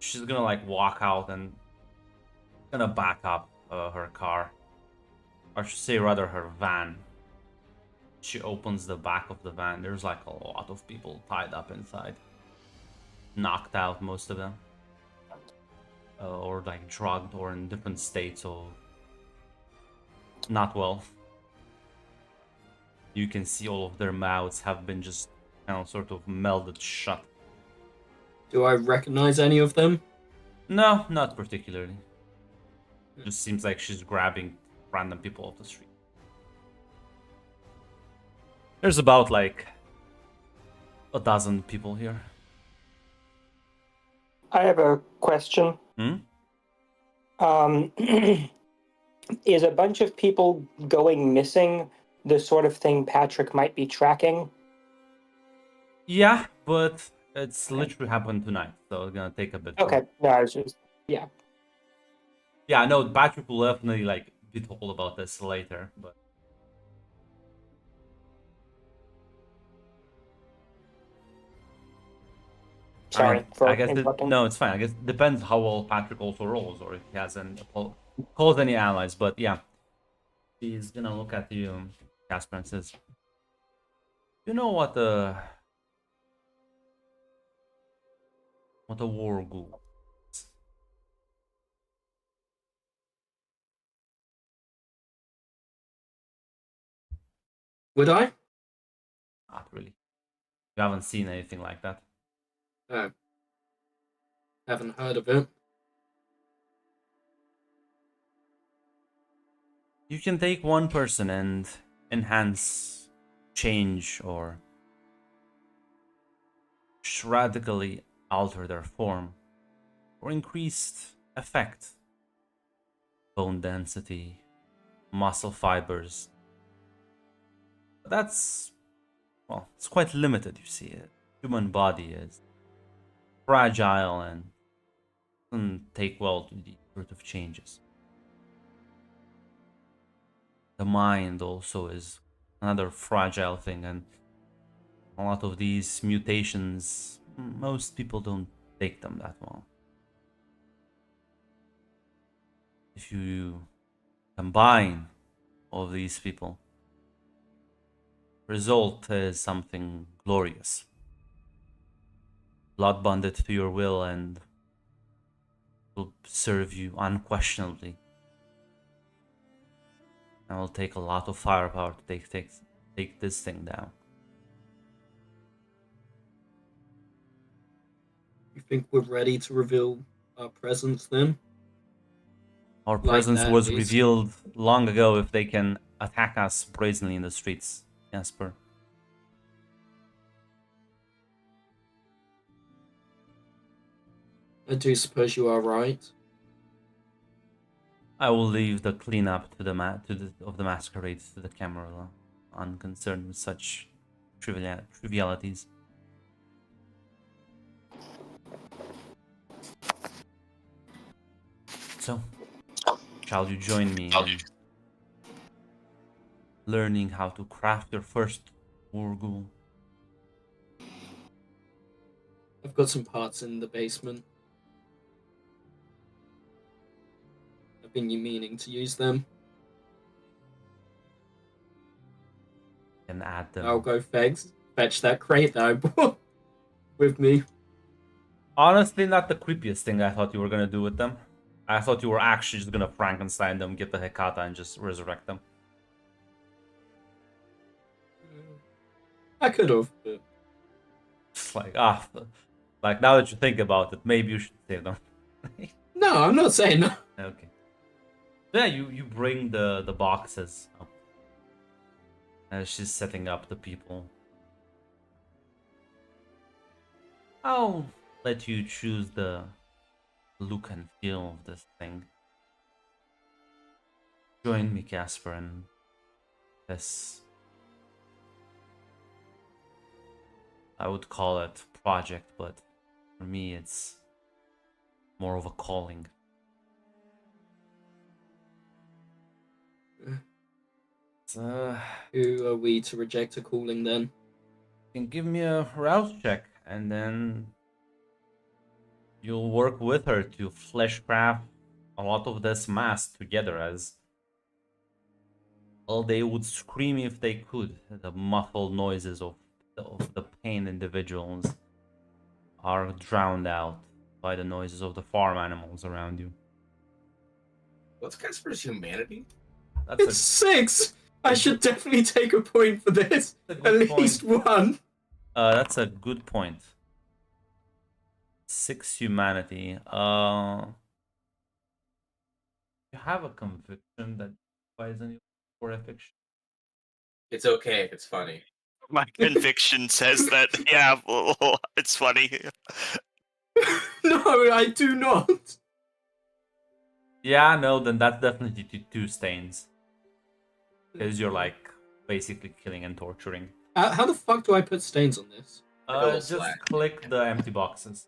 She's gonna like walk out and gonna back up her car. Or I should say rather her van. She opens the back of the van. There's like a lot of people tied up inside. Knocked out, most of them. Or like drugged or in different states of not well. You can see all of their mouths have been just sort of melded shut. Do I recognize any of them? No, not particularly. Just seems like she's grabbing random people off the street. There's about like a dozen people here. I have a question. Hmm? Is a bunch of people going missing the sort of thing Patrick might be tracking? Yeah, but it's literally happened tonight, so it's gonna take a bit. Okay, no, I was just, yeah. Yeah, no, Patrick will definitely like be told about this later, but Sorry I for guess interrupting. no, it's fine. I guess it depends how well Patrick also rolls, or if he hasn't calls any allies. But yeah, he's gonna look at you, Casper, and says, "You know what a war ghoul is?" Would I? Not really. You haven't seen anything like that. No. Haven't heard of it. You can take one person and enhance, change, or radically alter their form, or increased effect, bone density, muscle fibers. But that's, well, it's quite limited, you see. Human body is fragile and doesn't take well to these sort of changes. The mind also is another fragile thing, and a lot of these mutations, most people don't take them that well. If you combine all of these people, result is something glorious. Blood bonded to your will and will serve you unquestionably. And will take a lot of firepower to take this thing down. You think we're ready to reveal our presence then? Our Like presence that, at was least. revealed long ago if they can attack us brazenly in the streets, Jasper. I do suppose you are right. I will leave the cleanup to the masquerade to the Camarilla, unconcerned with such trivialities. So, shall you join me in learning how to craft your first war ghoul? I've got some parts in the basement. I've been meaning to use them. And add them. I'll go fetch that crate that I brought with me. Honestly, not the creepiest thing I thought you were gonna do with them. I thought you were actually just gonna Frankenstein them, get the Hekata, and just resurrect them. I could have, but It's like, like now that you think about it, maybe you should save them. no, I'm not saying no. Okay. So yeah, you bring the boxes up. As she's setting up the people. I'll let you choose the look and feel of this thing. Join me, Casper, in this, I would call it project, but for me it's more of a calling. Who are we to reject a calling then? You can give me a route check, and then you'll work with her to fleshcraft a lot of this mass together, as well, they would scream if they could. The muffled noises of the pain individuals are drowned out by the noises of the farm animals around you. What's Casper's humanity? That's It's 6! I should definitely take a point for this. That's a At good least point. one. That's a good point. 6 humanity. You have a conviction that buys any for a fiction. It's okay if it's funny. My conviction says that, yeah, well, it's funny. No, I do not. Yeah, no, then that's definitely two stains. Because you're like basically killing and torturing. How the fuck do I put stains on this? Like a little Just slash. click the empty boxes.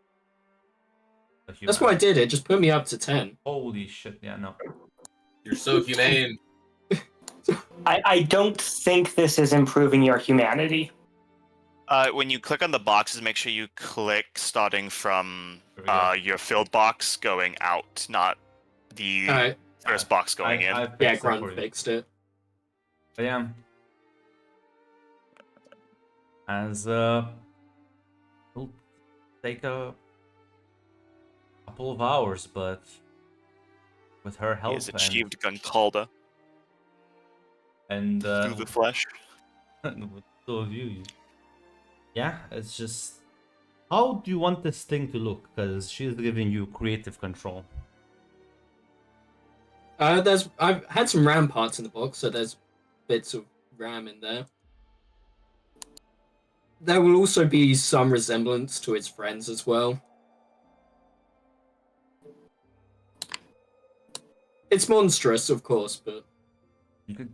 That's why I did it. Just put me up to 10. Holy shit! Yeah, no. You're so humane. I don't think this is improving your humanity. When you click on the boxes, make sure you click starting from There we go. your filled box going out, not the Alright, first box going in. I yeah, fixed it Grunt for you. fixed it. But yeah. As it'll take a couple of hours, but with her He help has achieved Gunkalda and through the flesh. with two of you, yeah, it's just how do you want this thing to look? Because she's giving you creative control. I've had some RAM parts in the box, so there's bits of RAM in there. There will also be some resemblance to its friends as well. It's monstrous, of course, but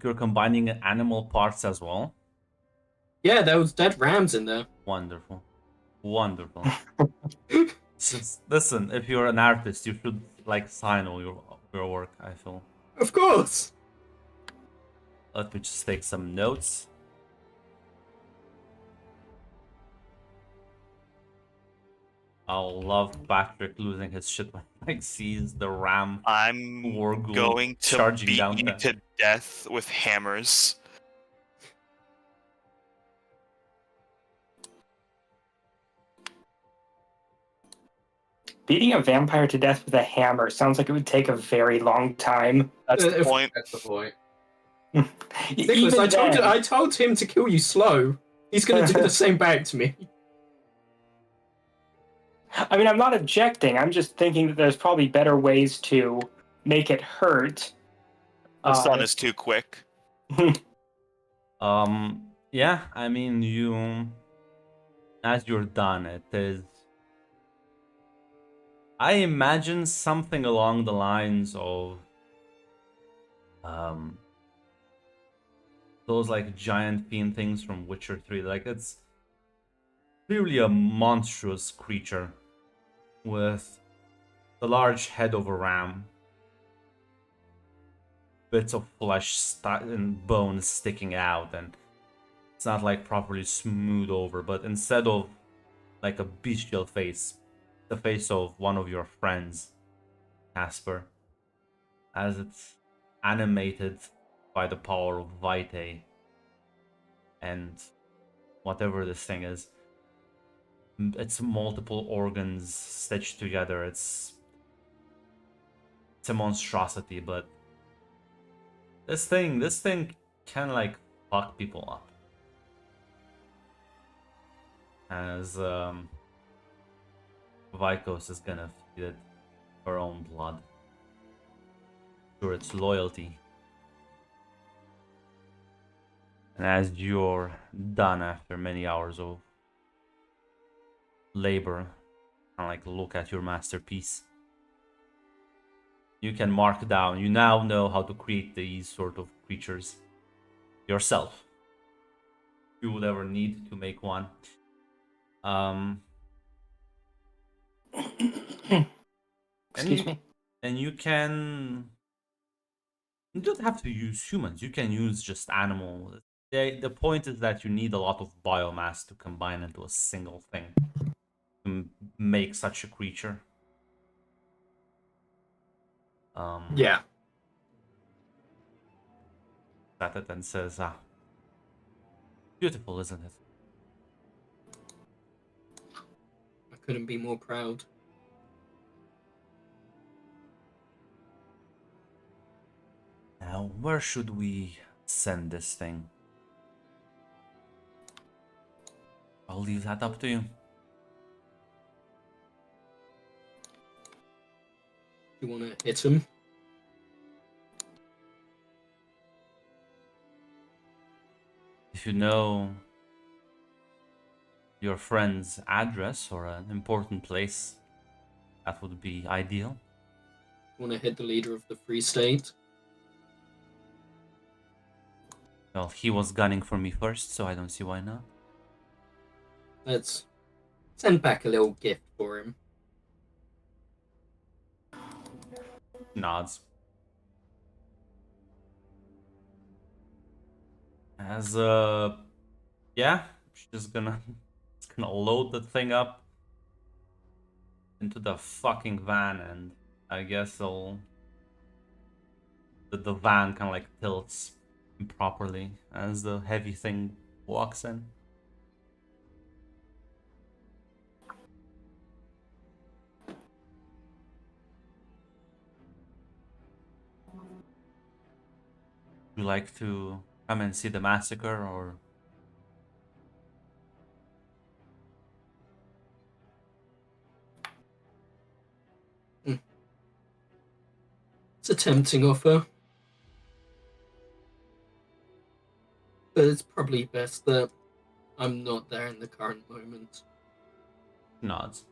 You're combining animal parts as well. yeah, there was dead rams in there. Wonderful, wonderful. Just listen, if you're an artist, you should like sign all your work. I feel. Of course. Let me just take some notes. I'll love Patrick losing his shit when he sees the ram I'm war ghoul going to charging beat down you there. to death with hammers. Beating a vampire to death with a hammer sounds like it would take a very long time. That's the If- point. That's the point. Nicholas, Even then- I told him to kill you slow. He's gonna do the same back to me. I mean, I'm not objecting. I'm just thinking that there's probably better ways to make it hurt. The sun is too quick. Yeah, I mean, you as you're done, it is. I imagine something along the lines of those like giant fiend things from Witcher 3. Like it's clearly a monstrous creature with the large head of a ram, bits of flesh and bones sticking out, and it's not like properly smoothed over, but instead of like a bestial face, the face of one of your friends, Casper, as it's animated by the power of Vitae and whatever this thing is. It's multiple organs stitched together. It's a monstrosity, but this thing can like fuck people up. As Vikos is gonna feed it her own blood. Sure, it's loyalty. And as you're done after many hours of labor, and like look at your masterpiece, you can mark down. You now know how to create these sort of creatures yourself. If you would ever need to make one. Excuse me. And you can. You don't have to use humans. You can use just animals. The point is that you need a lot of biomass to combine into a single thing to make such a creature. Yeah. That it and says, beautiful, isn't it? I couldn't be more proud. Now, where should we send this thing? I'll leave that up to you. You want to hit him? If you know your friend's address or an important place, that would be ideal. Want to hit the leader of the Free State? Well, he was gunning for me first, so I don't see why not. Let's send back a little gift for him. Nods. As yeah, she's gonna it's gonna load the thing up into the fucking van, and I guess the van kind of like tilts improperly as the heavy thing walks in. Would you like to come and see the massacre, or It's a tempting offer, but it's probably best that I'm not there in the current moment. nods?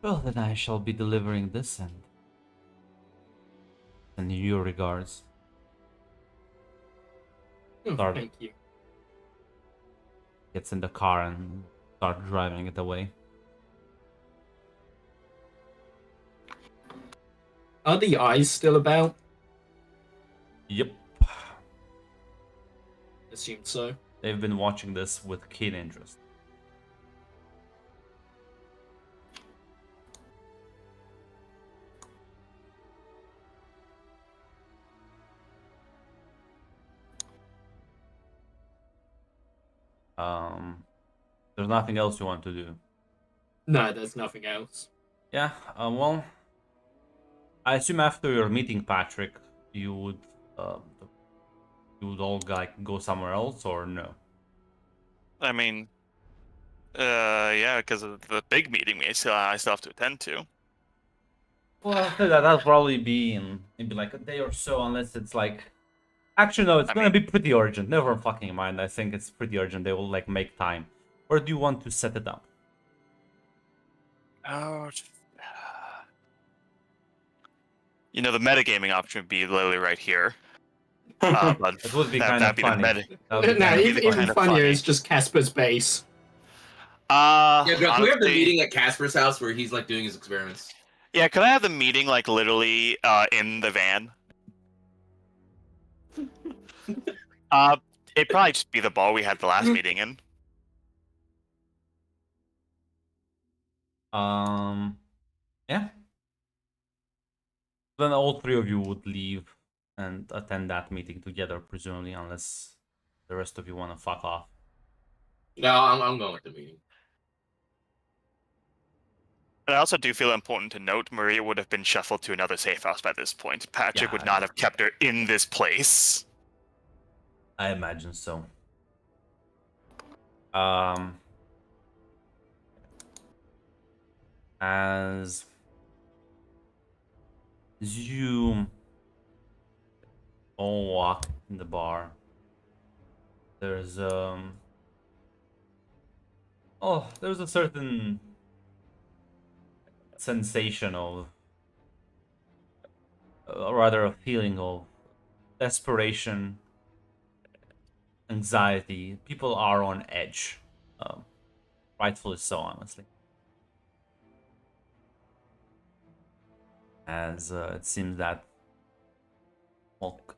Well, then I shall be delivering this and in your regards. Oh, Sorry. thank you. Gets in the car and start driving it away. Are the eyes still about? Yep. Assume so. They've been watching this with keen interest. There's nothing else you want to do. No, there's nothing else. Yeah, well, I assume after your meeting, Patrick, you would all like go somewhere else, or no? I mean, yeah, because of the big meeting I still have to attend to. Well, that'll probably be in maybe like a day or so, unless it's like. Actually, no, it's gonna be pretty urgent. Never fucking mind. I think it's pretty urgent. They will like make time. Or do you want to set it up? Oh, you know, the metagaming option would be literally right here. But It would be that- kind that'd of funny. That would be No, kind of even kind of funnier funny. is just Casper's base. Yeah, Greg, can we have the honestly, meeting at Casper's house where he's like doing his experiments? Yeah, could I have the meeting like literally in the van? It'd probably just be the bar we had the last meeting in. Yeah. Then all three of you would leave and attend that meeting together, presumably, unless the rest of you want to fuck off. No, I'm going with the meeting. But I also do feel important to note Maria would have been shuffled to another safe house by this point. Patrick Yeah, would not have kept her in this place. I imagine so. As you all walk in the bar, there's there's a certain sensation of, rather a feeling of desperation, anxiety. People are on edge, rightfully so, honestly. As it seems that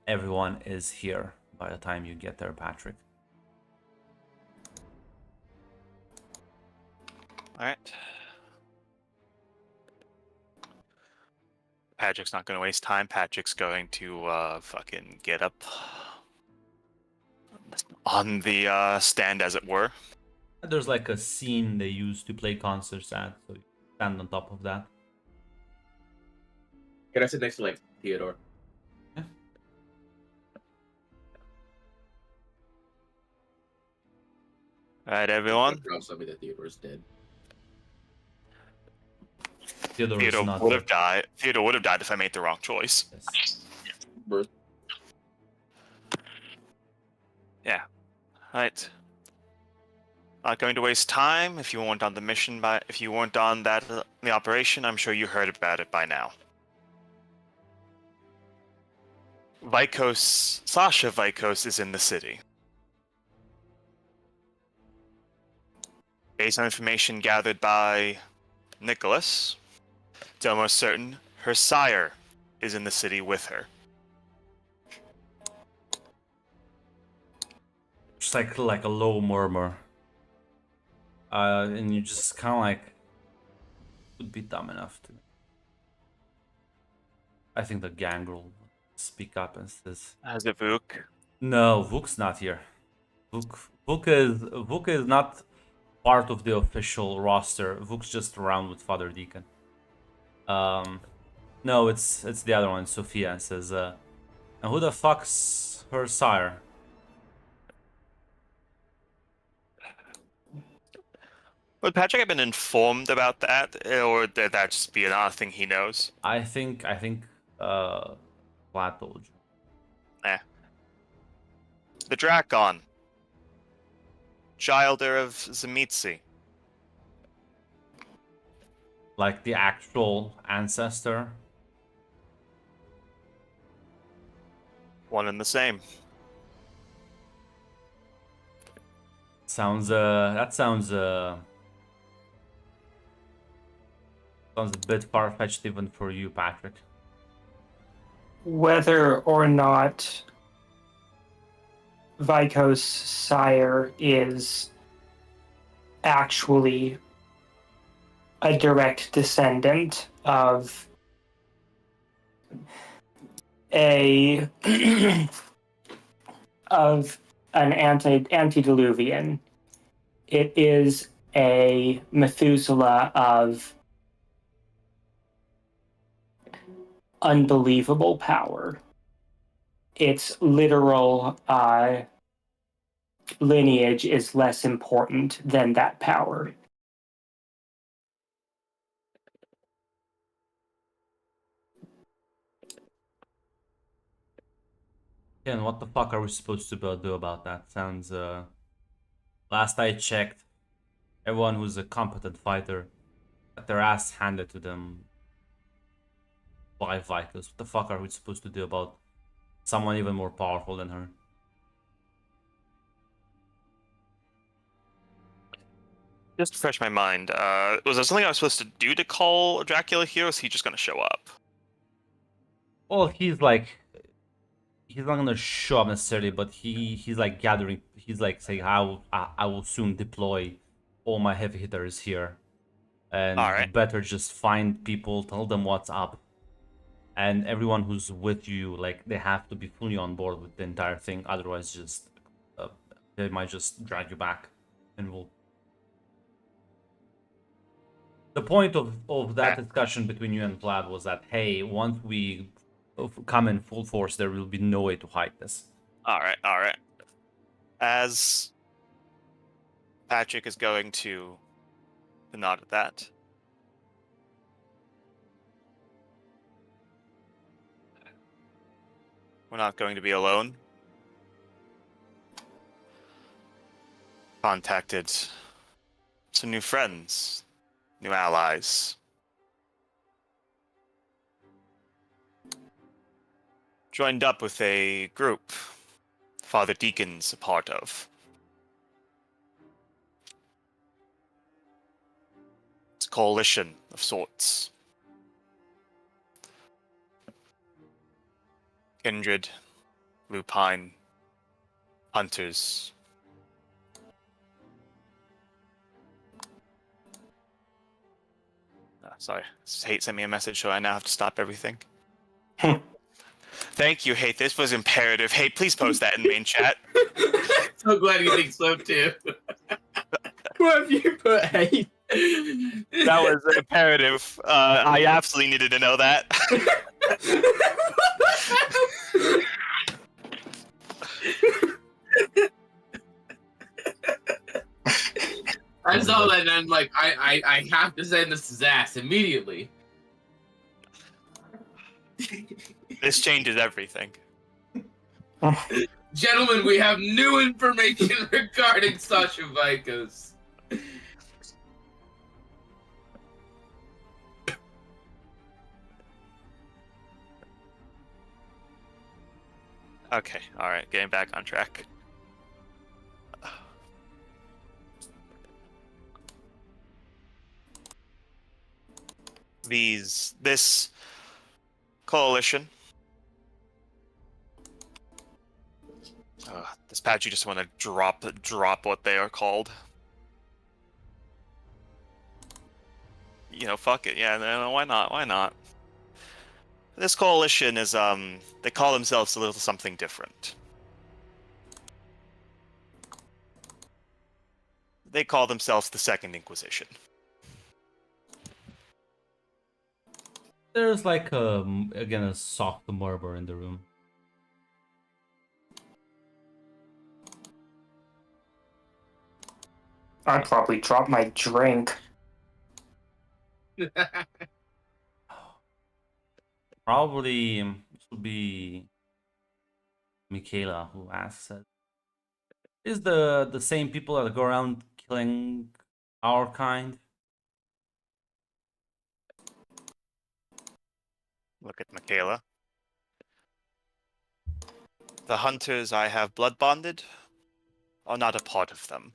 everyone is here by the time you get there, Patrick. Alright. Patrick's not going to waste time. Patrick's going to fucking get up on the stand, as it were. There's like a scene they use to play concerts at, so you stand on top of that. Can I sit next to like Theodore? Yeah. Alright, everyone. Tell me that Theodore's dead. Theodore would have died. Theodore would have died if I made the wrong choice. Yes. Birth. Yeah. Right. Not going to waste time. If you weren't on the mission, if you weren't on the operation, I'm sure you heard about it by now. Sasha Vikos is in the city. Based on information gathered by Nicholas, it's almost certain her sire is in the city with her. Just like a low murmur. And you just kind of like would be dumb enough to. I think the gang will speak up and says, As a Vuk. "No, Vuk's not here. Vuk is not part of the official roster. Vuk's just around with Father Deacon. No, it's the other one. Sophia says, and who the fuck's her sire?" Would Patrick have been informed about that, or did that just be another thing he knows? I think Vlad told you. The Drakon, childer of Zemitzi. Like the actual ancestor. One and the same. Sounds sounds a bit far-fetched even for you, Patrick. Whether or not Vikos' sire is actually a direct descendant of of an antediluvian. It is a Methuselah of unbelievable power. Its literal lineage is less important than that power. And what the fuck are we supposed to do about that? Sounds last I checked, everyone who's a competent fighter got their ass handed to them by Vikos. What the fuck are we supposed to do about someone even more powerful than her? Just to refresh my mind, was there something I was supposed to do to call Dracula here, or is he just going to show up? Well, he's not gonna show up necessarily, but he's like gathering. He's like saying, I will soon deploy all my heavy hitters here, and All right. you better just find people, tell them what's up, and everyone who's with you, like they have to be fully on board with the entire thing. Otherwise, just they might just drag you back, and we'll. The point of that discussion between you and Vlad was that, hey, once we come in full force, there will be no way to hide this. All right. As Patrick is going to nod at that, we're not going to be alone. Contacted some new friends, new allies. Joined up with a group Father Deacon's a part of. It's a coalition of sorts. Kindred, lupine, hunters. Sorry, Hate sent me a message, so I now have to stop everything. Thank you, Hate. This was imperative. Hey, please post that in main chat. So glad you think so too. Where have you put hate? That was imperative. I absolutely needed to know that. I saw that and I'm like, I have to send this to his ass immediately. This changes everything. Gentlemen, we have new information regarding Sasha Vikos. Okay, alright, getting back on track. This coalition. This patch, you just want to drop what they are called. You know, fuck it. Yeah, no, why not? Why not? This coalition is, they call themselves a little something different. They call themselves the Second Inquisition. There's like again a soft murmur in the room. I'd probably drop my drink. Probably this will be Michaela who asks it. Is the same people that go around killing our kind? Look at Michaela. The hunters I have blood bonded are not a part of them.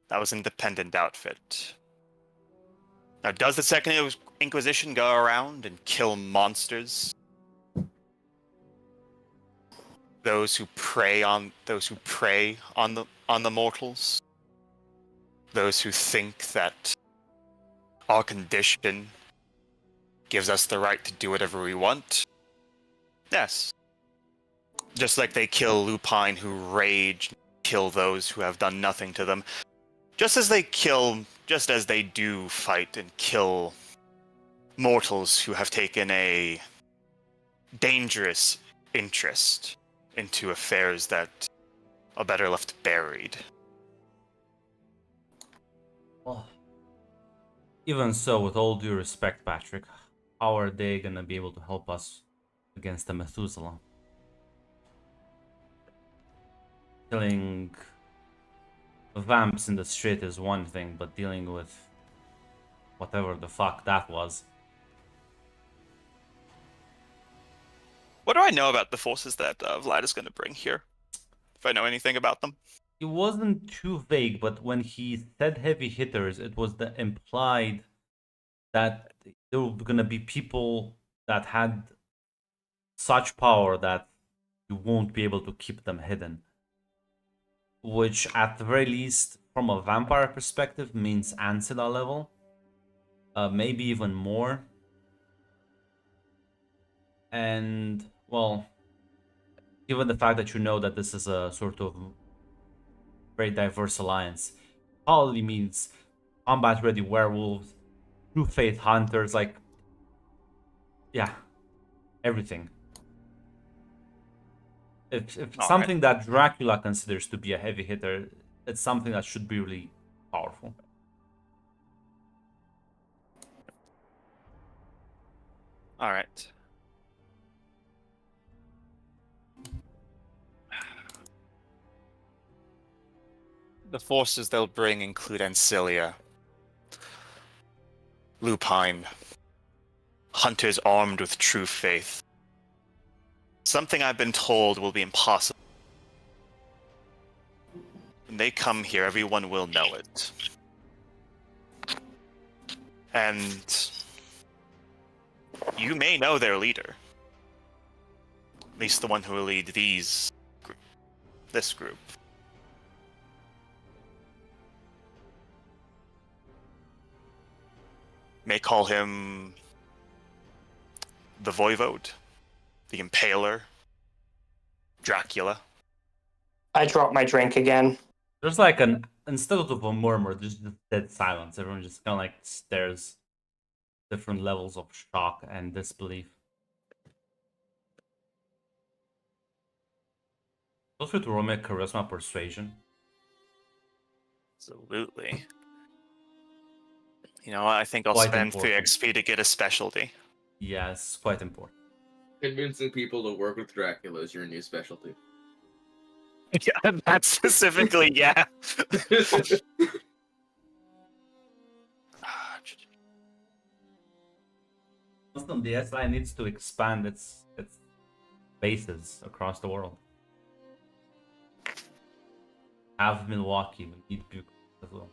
That was an independent outfit. Now, does the Second Inquisition go around and kill monsters? Those who prey on the mortals? Those who think that our condition gives us the right to do whatever we want? Yes. Just like they kill lupine who rage, kill those who have done nothing to them. Just as they do fight and kill mortals who have taken a dangerous interest into affairs that are better left buried. Well, even so, with all due respect, Patrick, how are they gonna be able to help us against the Methuselah? Killing vamps in the street is one thing, but dealing with whatever the fuck that was. What do I know about the forces that Vlad is going to bring here? If I know anything about them? It wasn't too vague, but when he said heavy hitters, it was the implied that there were gonna be people that had such power that you won't be able to keep them hidden. Which, at the very least, from a vampire perspective, means Ancilla level. Maybe even more. And, well, given the fact that you know that this is a sort of very diverse alliance, probably means combat-ready werewolves, true faith hunters, like, yeah, everything. If something that Dracula considers to be a heavy hitter, it's something that should be really powerful. All right. The forces they'll bring include Ancilia, lupine, hunters armed with true faith. Something I've been told will be impossible. When they come here, everyone will know it. And you may know their leader. At least the one who will lead this group. May call him the Voivode, the Impaler, Dracula. I dropped my drink again. There's like instead of a murmur, there's just dead silence. Everyone just kind of like stares, different levels of shock and disbelief. Feel free to roll me a charisma persuasion. Absolutely. You know, I think I'll Quite spend important. 3 XP to get a specialty. Yes, quite important. Convincing people to work with Dracula is your new specialty. Yeah, that specifically, yeah. Also, the SI needs to expand its bases across the world. Have Milwaukee, we need Bucharest as well.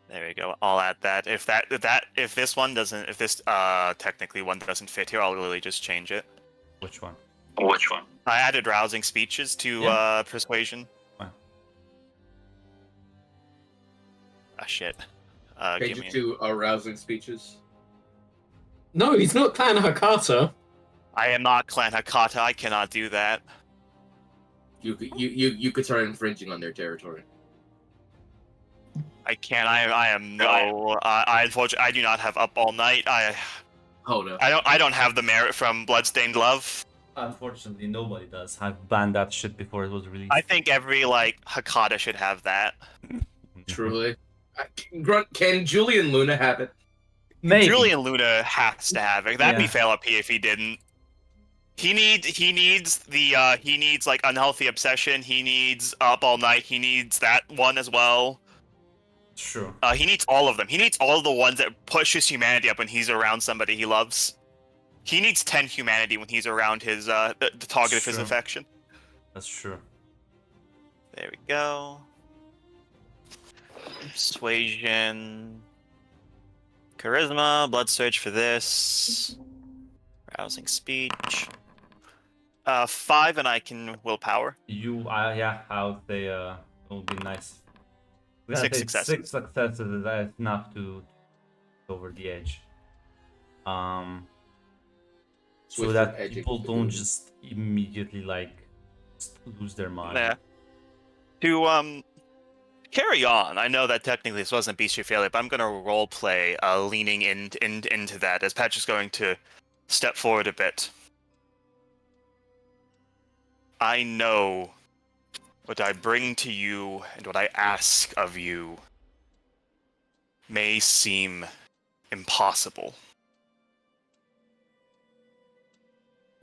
There we go. I'll add that. If this one doesn't, if this technically one doesn't fit here, I'll really just change it. Which one? Which one? I added rousing speeches to persuasion. Fine. Ah, shit. Change it to arousing speeches. No, he's not Clan Hakata. I am not Clan Hakata. I cannot do that. You could start infringing on their territory. I can't. I am no. I unfortunately I do not have up all night. Hold up. I don't have the merit from Bloodstained Love. Unfortunately, nobody does. I've banned that shit before it was released. I think every Hakata should have that. Truly. Grunt, can Julian Luna have it? Maybe. Julian Luna has to have it. That'd be Yeah. fail up if he didn't. He needs like unhealthy obsession. He needs up all night. He needs that one as well. True. He needs all of them. He needs all the ones that pushes humanity up when he's around somebody he loves. He needs 10 humanity when he's around his the target of his True. affection. That's true. There we go. Persuasion. Charisma, blood surge for this. Rousing speech. 5 and I can willpower. Yeah, I would say it would be nice. We gotta 6 take successes. 6 successes is enough to over the edge. So Switch that from edging people to don't the- just immediately just lose their mind. Yeah. To carry on, I know that technically this wasn't Beast Failure, but I'm gonna roleplay leaning into that as Patch is going to step forward a bit. I know what I bring to you and what I ask of you may seem impossible.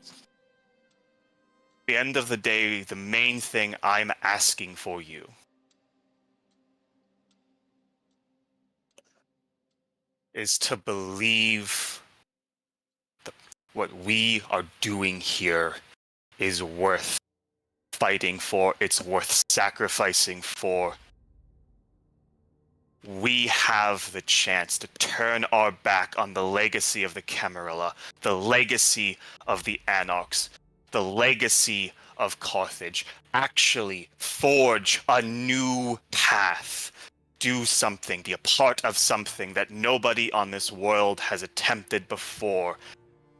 At the end of the day, the main thing I'm asking for you is to believe that what we are doing here is worth fighting for, it's worth sacrificing for. We have the chance to turn our back on the legacy of the Camarilla, the legacy of the Anarchs, the legacy of Carthage, actually forge a new path, do something, be a part of something that nobody on this world has attempted before,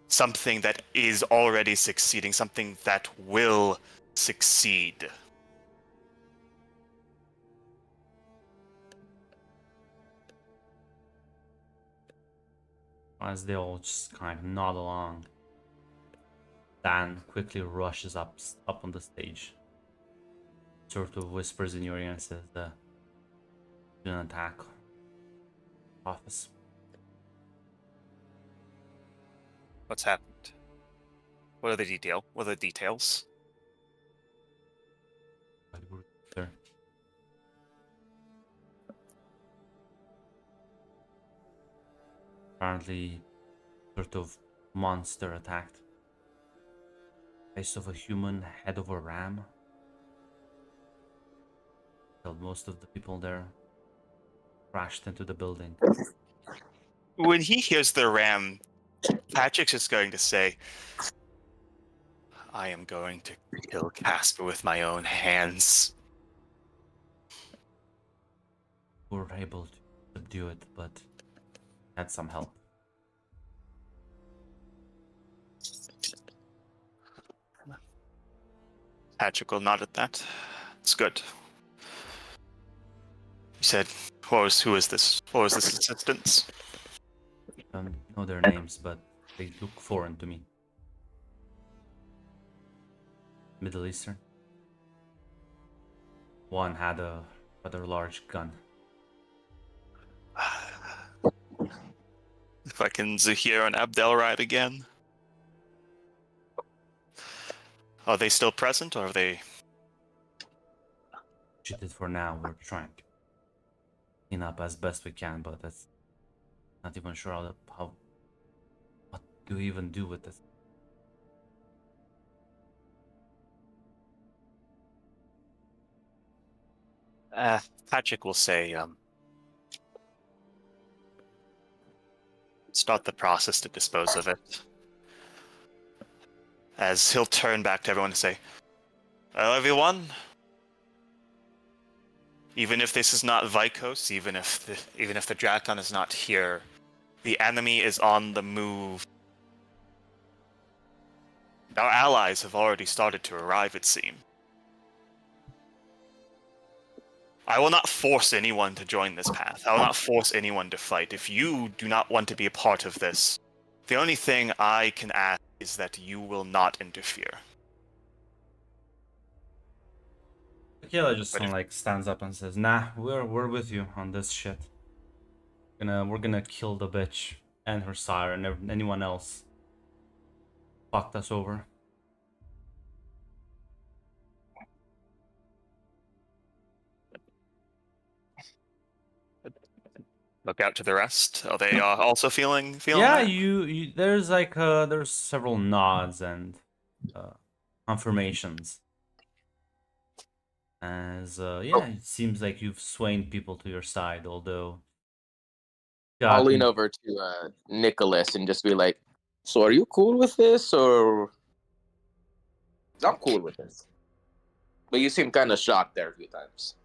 something that is already succeeding, something that will succeed. As they all just kind of nod along, Dan quickly rushes up on the stage, sort of whispers in your ear and says, "Do an attack office." What's happened? What are the details? There. Apparently, sort of monster attacked. Face of a human, head of a ram. Killed most of the people there. Crashed into the building. When he hears the ram, Patrick's just going to say, I am going to kill Casper with my own hands. We were able to subdue it, but had some help. Patrick will nod at that. It's good. You said, who is this? What was this assistance? Don't know their names, but they look foreign to me. Middle Eastern. One had a rather large gun. If I can Zahir and Abdelride again. Are they still present, or have they cheated for now. We're trying to clean up as best we can, but that's not even sure how what do we even do with this. Patrick will say, start the process to dispose of it. As he'll turn back to everyone and say, "Hello, everyone. Even if this is not Vikos, even if the Drakon is not here, the enemy is on the move. Our allies have already started to arrive, it seems. I will not force anyone to join this path. I will not force anyone to fight. If you do not want to be a part of this, the only thing I can ask is that you will not interfere." Akela just like stands up and says, "Nah, we're with you on this shit. We're gonna kill the bitch and her sire and anyone else fucked us over." Look out to the rest. Are they also feeling Yeah, that? you there's like there's several nods and confirmations. As yeah, it seems like you've swayed people to your side, although I'll lean over to Nicholas and just be like, "So are you cool with this, or I'm cool with this?" But you seem kind of shocked there a few times.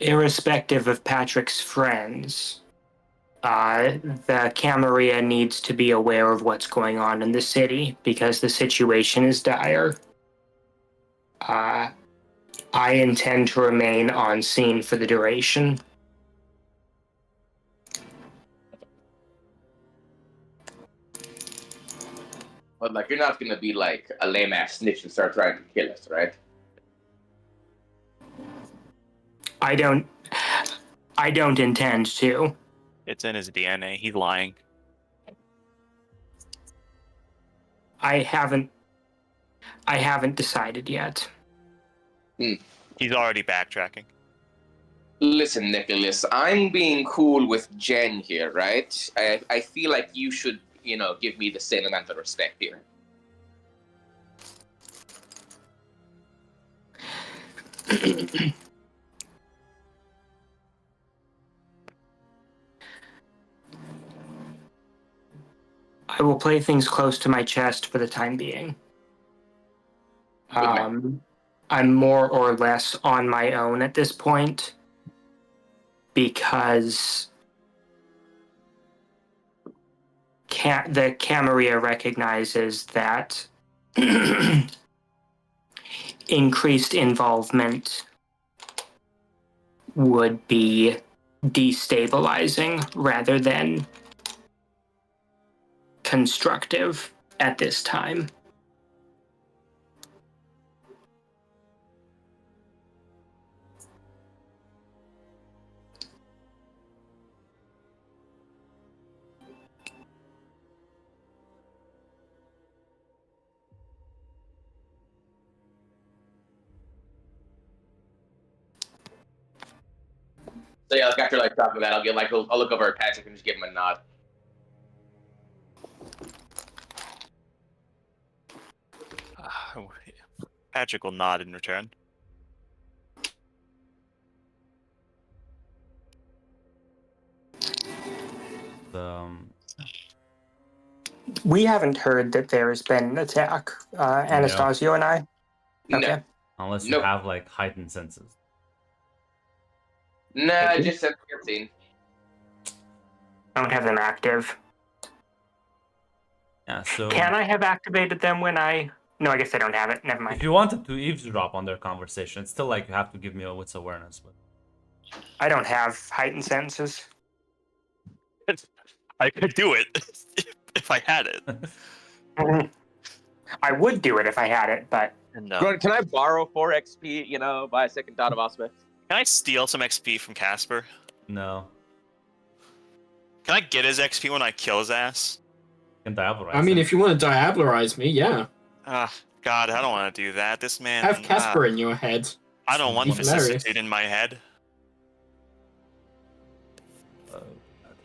Irrespective of Patrick's friends, the Camarilla needs to be aware of what's going on in the city because the situation is dire. I intend to remain on scene for the duration. But like, you're not gonna be like a lame ass snitch and start trying to kill us, right? I don't intend to. It's in his DNA. He's lying. I haven't decided yet. He's already backtracking. Listen, Nicholas, I'm being cool with Jen here, right? I feel like you should, give me the same amount of respect here. I will play things close to my chest for the time being. I'm more or less on my own at this point because the Camarilla recognizes that increased involvement would be destabilizing rather than constructive at this time. So yeah, like after like talking that, I'll look over at Patrick and just give him a nod. Patrick will nod in return. We haven't heard that there has been an attack, Anastasio and I. Okay. No. Unless you Nope. have like heightened senses. Nah, just set your scene. I don't have them active. Yeah, so Can I have activated them when I... No, I guess I don't have it. Never mind. if you wanted to eavesdrop on their conversation, it's still like you have to give me a wits awareness. But I don't have heightened senses. I could do it if I had it. I would do it if I had it, but... No. Can I borrow 4 XP, buy a second dot of aspect? Can I steal some XP from Casper? no, Can I get his XP when I kill his ass? can diabolize. I mean, him. if you want to diabolarize me, yeah. God, I don't want to do that. This man. Have Casper in your head. I don't want Be hilarious. vicissitude in my head. Oh, God.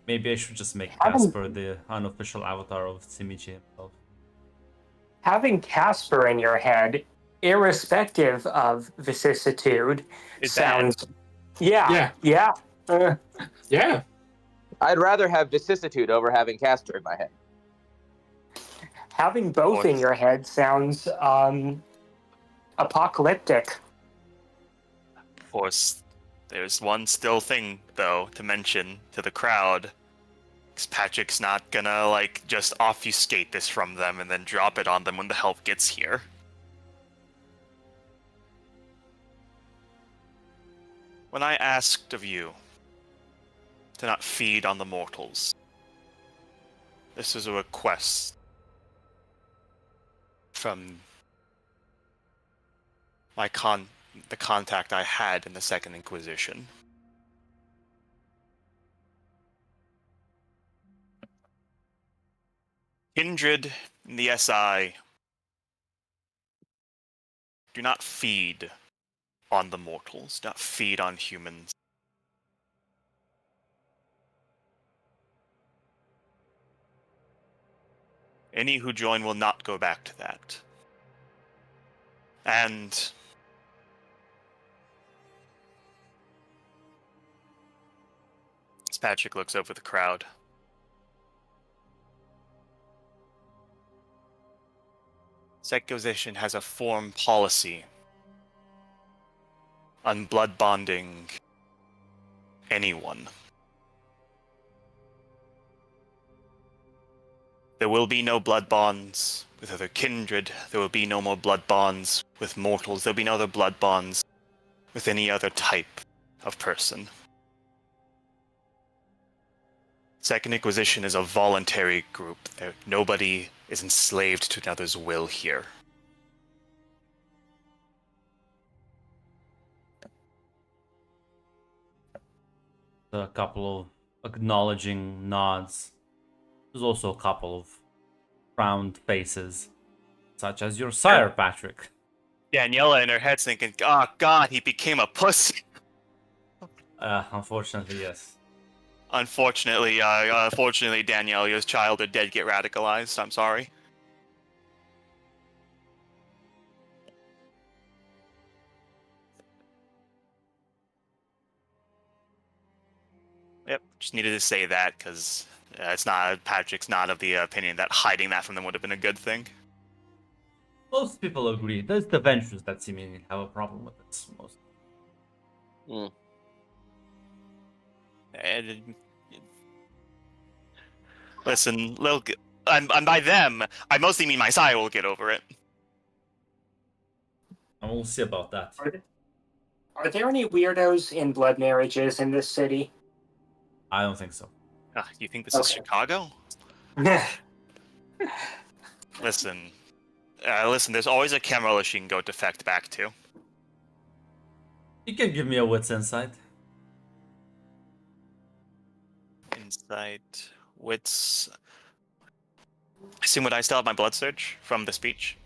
Maybe I should just make Having- Casper the unofficial avatar of Simichi himself. Having Casper in your head, irrespective of vicissitude, Is bad. sounds. Yeah. Yeah. I'd rather have vicissitude over having Castor in my head. Having both in your head sounds apocalyptic. Of course, there's one still thing, though, to mention to the crowd. 'Cause Patrick's not gonna, like, just obfuscate this from them and then drop it on them when the help gets here. When I asked of you to not feed on the mortals, this is a request from the contact I had in the Second Inquisition. Kindred and the SI do not feed on the mortals, do not feed on humans. Any who join will not go back to that. And as Patrick looks over the crowd, Secquisition has a foreign policy on blood bonding anyone. There will be no blood bonds with other kindred. There will be no more blood bonds with mortals. There will be no other blood bonds with any other type of person. Second Inquisition is a voluntary group. Nobody is enslaved to another's will here. A couple of acknowledging nods. There's also a couple of frowned faces, such as your sire, Patrick. Daniela in her head's thinking, "Oh God, he became a pussy." Unfortunately, yes. Unfortunately, Daniela's child did get radicalized. I'm sorry. Yep, just needed to say that because Patrick's not of the opinion that hiding that from them would have been a good thing. Most people agree. There's the Ventures that seemingly have a problem with it. Most. And, listen, and by them, I mostly mean my sire will get over it. And we'll see about that. Are there any weirdos in blood marriages in this city? I don't think so. You think this is Okay. Chicago? Listen, there's always a Camarilla she can go defect back to. You can give me a wits insight. Insight, wits. Assume would I still have my blood surge from the speech?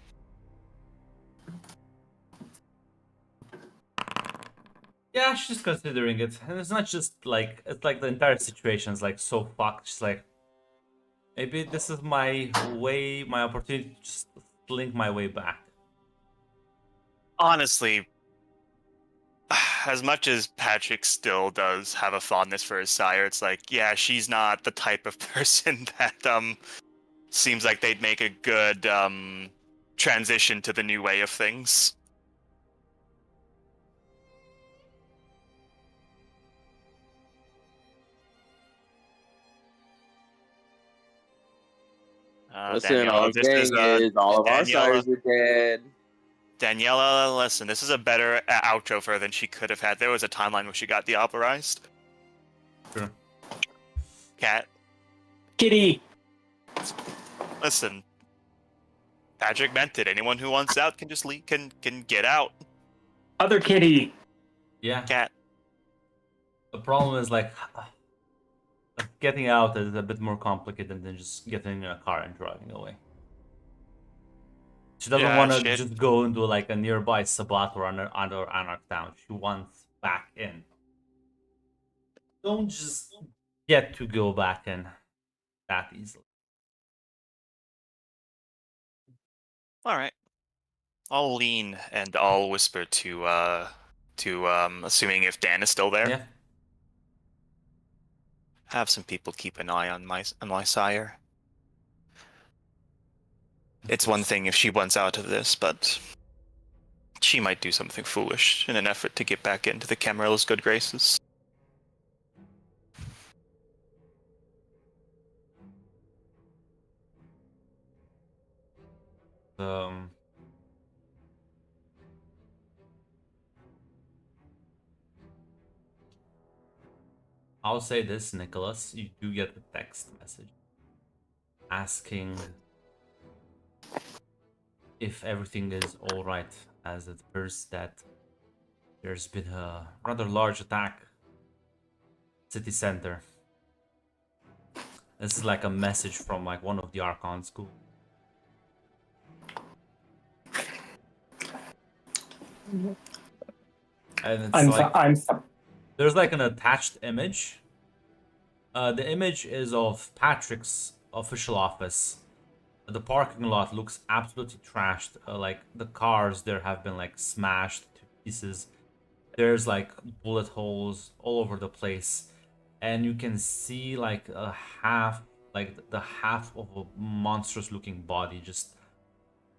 Yeah, she's considering it. And it's not just like, it's like the entire situation is like so fucked. She's like, maybe this is my opportunity to just slink my way back. Honestly, as much as Patrick still does have a fondness for his sire, it's like, yeah, she's not the type of person that seems like they'd make a good transition to the new way of things. Listen, all I'm saying is all of our sires are dead. Daniela, listen, this is a better outro for her than she could have had. There was a timeline where she got deoperized. Sure. Cat, Kitty! listen. Patrick meant it. Anyone who wants out can just leave, can get out. Other kitty! Yeah, Cat. the problem is like, getting out is a bit more complicated than just getting in a car and driving away. She doesn't Yeah, want to shit. just go into like a nearby Sabbat or another Anarch town. She wants back in. Don't just get to go back in that easily. All right. I'll lean and I'll whisper to assuming if Dan is still there. Yeah. Have some people keep an eye on my sire. It's one thing if she wants out of this, but she might do something foolish in an effort to get back into the Camarilla's good graces. Um, I'll say this, Nicholas. You do get a text message asking if everything is all right, as it appears that there's been a rather large attack city center. This is like a message from like one of the Archon school. And it's there's like an attached image. The image is of Patrick's official office. The parking lot looks absolutely trashed. Like the cars there have been like smashed to pieces. There's like bullet holes all over the place, and you can see like a half, like the half of a monstrous looking body just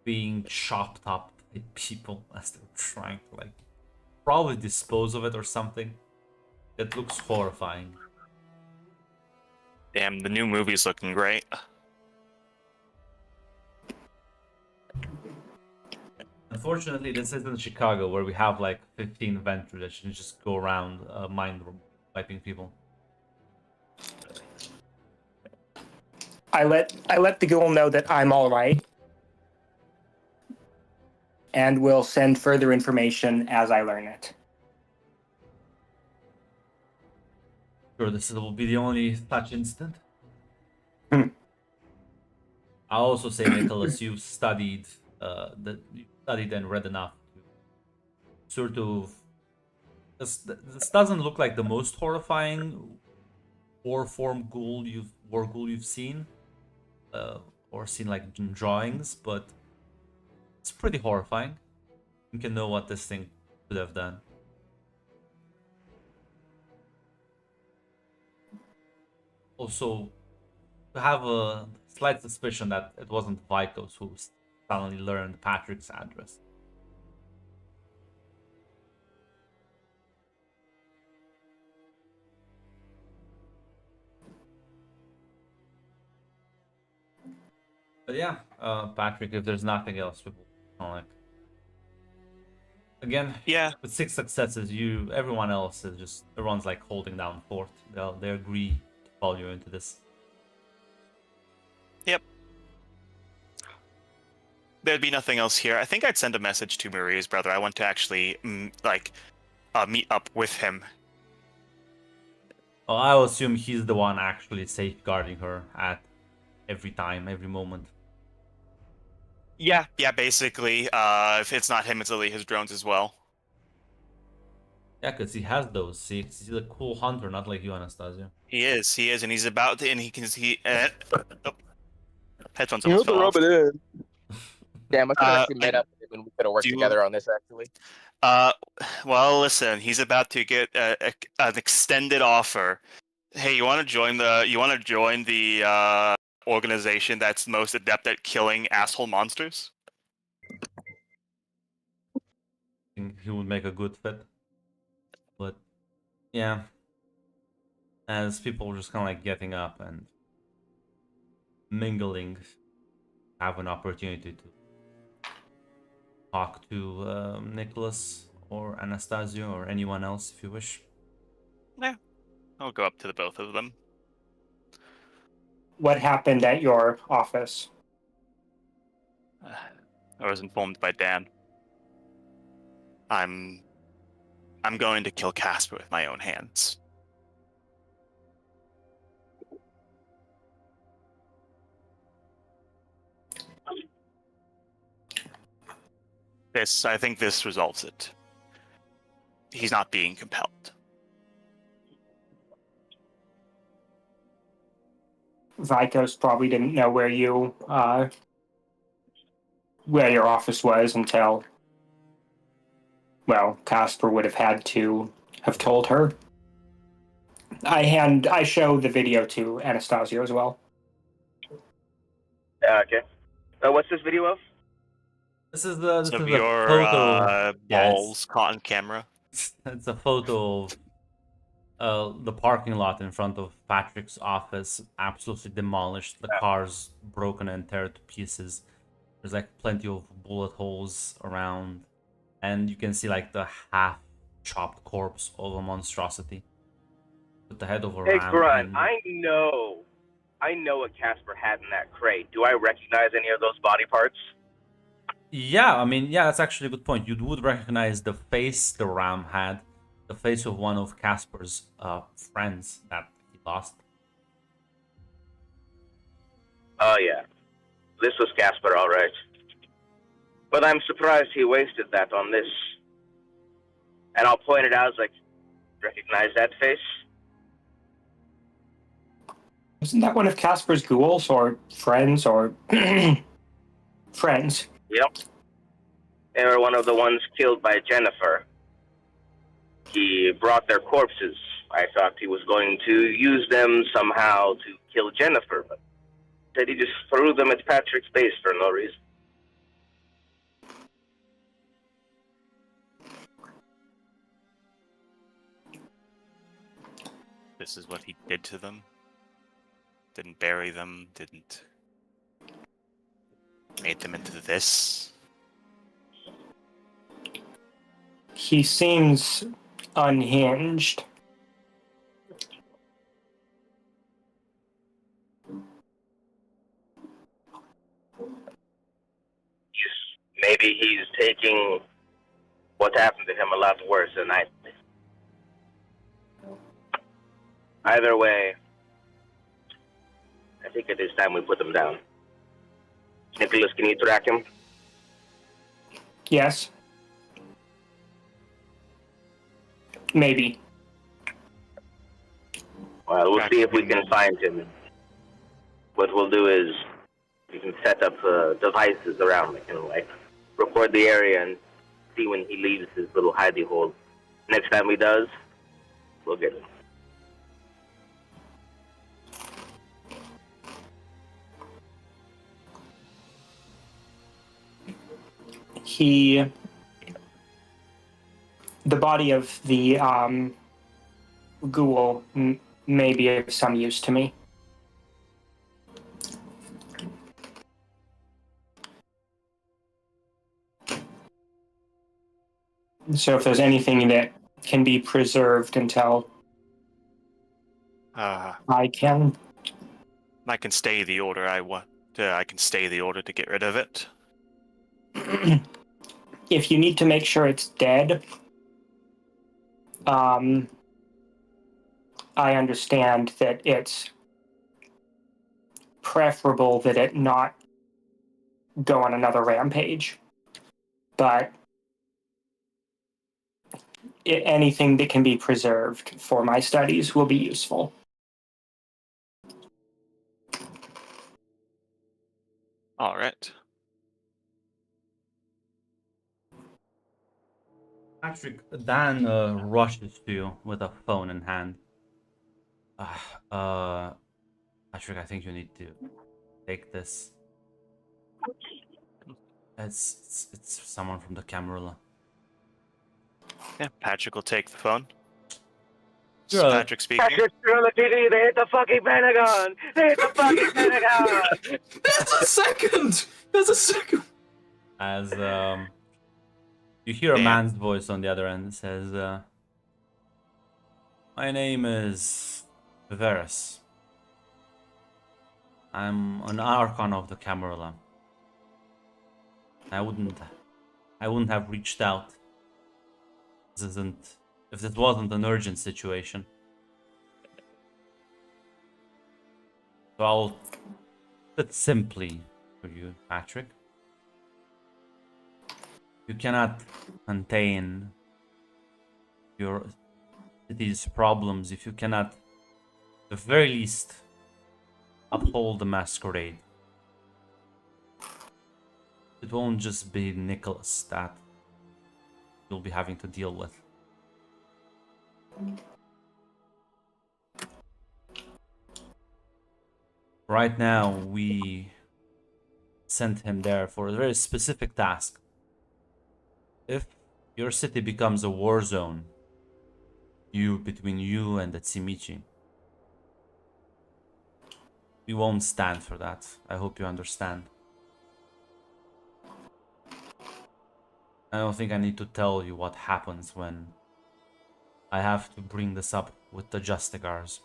being chopped up by people as they're trying to like probably dispose of it or something. It looks horrifying. Damn, the new movie's looking great. Unfortunately, this isn't Chicago where we have like 15 vendors that should just go around mind wiping people. I let the ghoul know that I'm all right, and will send further information as I learn it. Sure, this will be the only such incident. Hmm. I'll also say, Nicholas, you've studied and read enough to sort of. This doesn't look like the most horrifying war form ghoul you've seen, or seen like in drawings, but it's pretty horrifying. You can know what this thing could have done. Also, to have a slight suspicion that it wasn't Vikos who suddenly learned Patrick's address. But yeah, Patrick, if there's nothing else, people like again. Yeah. With 6 successes, everyone else is just everyone's like holding down fort. They agree to follow you into this. Yep. There'd be nothing else here. I think I'd send a message to Maria's brother. I want to actually meet up with him. Well, I will assume he's the one actually safeguarding her at every time, every moment. Yeah, basically. If it's not him, it's his drones as well. Yeah, because he has those. He's a cool hunter, not like you, Anastasia. He is, and he's about to, and headphones You almost have to fell rub off. it in. Damn, I could have actually met up with him and we could have worked do- together on this actually. Well, listen, he's about to get an extended offer. Hey, you want to join the organization that's most adept at killing asshole monsters? I think he would make a good fit. But yeah, as people are just kind of like getting up and mingling, have an opportunity to talk to Nicholas or Anastasia or anyone else if you wish. Yeah, I'll go up to the both of them. What happened at your office? I was informed by Dan. I'm going to kill Casper with my own hands. I think this resolves it. He's not being compelled. Vikos probably didn't know where your office was until, well, Casper would have had to have told her. I show the video to Anastasio as well. Okay. What's this video of? This is the your photo. balls caught on camera. It's a photo of the parking lot in front of Patrick's office, absolutely demolished. The car's broken and tear to pieces. There's like plenty of bullet holes around, and you can see like the half chopped corpse of a monstrosity with the head of a Hey, ram. Grunt, I know what Casper had in that crate. Do I recognize any of those body parts? Yeah, I mean, yeah, that's actually a good point. You would recognize the face the ram had, the face of one of Casper's friends that he lost. Oh, yeah. This was Casper, all right. But I'm surprised he wasted that on this. And I'll point it out as like, recognize that face? Isn't that one of Casper's ghouls or friends or friends? Yep. They were one of the ones killed by Jennifer. He brought their corpses. I thought he was going to use them somehow to kill Jennifer, but instead he just threw them at Patrick's base for no reason. This is what he did to them. Didn't bury them, didn't made them into this. He seems unhinged. Maybe he's taking what happened to him a lot worse than I did. Either way, I think it is time we put him down. Nicholas, can you track him? Yes. Maybe. Well, we'll see if we can find him. What we'll do is we can set up devices around him, like record the area and see when he leaves his little hidey hole. Next time he does, we'll get him. The body of the ghoul may be of some use to me. So if there's anything that can be preserved until I can stay the order. I can stay the order to get rid of it. If you need to make sure it's dead, I understand that it's preferable that it not go on another rampage. But anything that can be preserved for my studies will be useful. All right. Patrick, Dan rushes to you with a phone in hand. Patrick, I think you need to take this. It's someone from the Camarilla. Yeah, Patrick will take the phone. You're a- Patrick speaking. Patrick's on the TV, they hit the fucking Pentagon! They hit the fucking Pentagon! There's a second! As you hear a Damn. man's voice on the other end that says, "My name is Bucharest. I'm an Archon of the Camarilla. I wouldn't have reached out. If this wasn't an urgent situation. So I'll put it simply for you, Patrick. You cannot contain your city's problems if you cannot, at the very least, uphold the masquerade. It won't just be Nicholas that you'll be having to deal with. Right now, we sent him there for a very specific task. If your city becomes a war zone, between you and the Tsimichi, we won't stand for that. I hope you understand. I don't think I need to tell you what happens when I have to bring this up with the Justicars.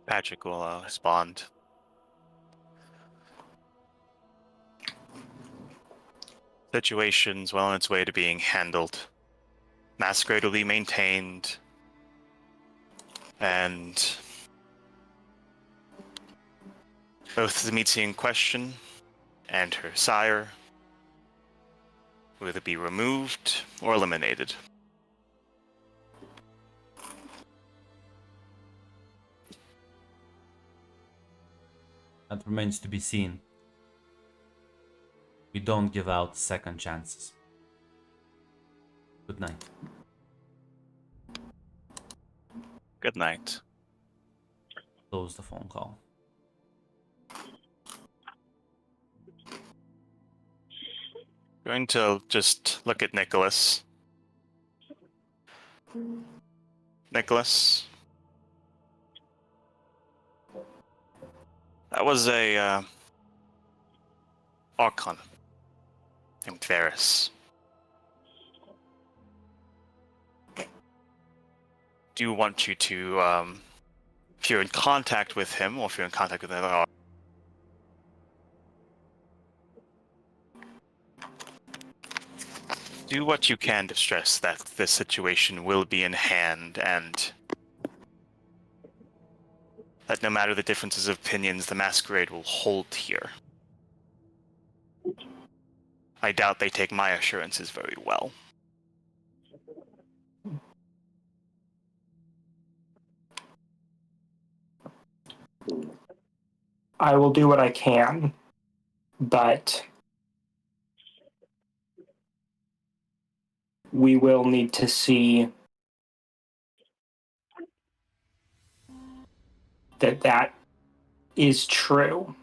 Patrick will respond. Situation's well on its way to being handled. Masquerade will be maintained, and both the Mitzi in question and her sire will either be removed or eliminated. That remains to be seen. We don't give out second chances. Good night. Good night. Close the phone call. Going to just look at Nicholas. Nicholas. That was a Archon named Varys. Do you want you to, if you're in contact with him, or if you're in contact with another do what you can to stress that this situation will be in hand, and that no matter the differences of opinions, the masquerade will hold here. I doubt they take my assurances very well. I will do what I can, but we will need to see that is true.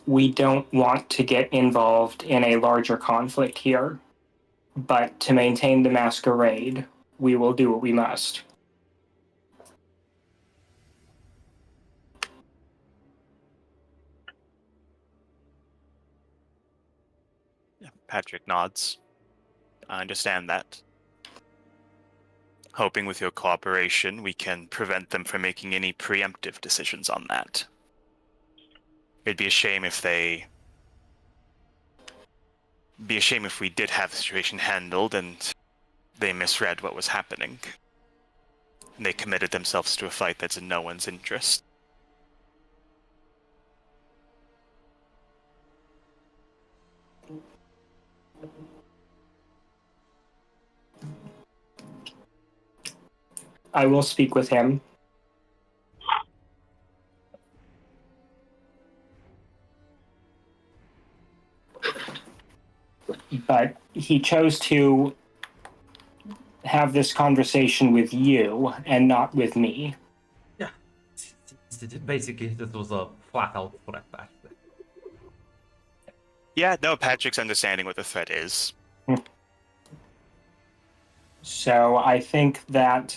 We don't want to get involved in a larger conflict here, but to maintain the masquerade, we will do what we must. Patrick nods. I understand that. Hoping with your cooperation, we can prevent them from making any preemptive decisions on that. It'd be a shame if we did have the situation handled and they misread what was happening. They committed themselves to a fight that's in no one's interest. I will speak with him. But he chose to have this conversation with you and not with me. Yeah. Basically, this was a flat-out threat, actually. Yeah, no, Patrick's understanding what the threat is. So I think that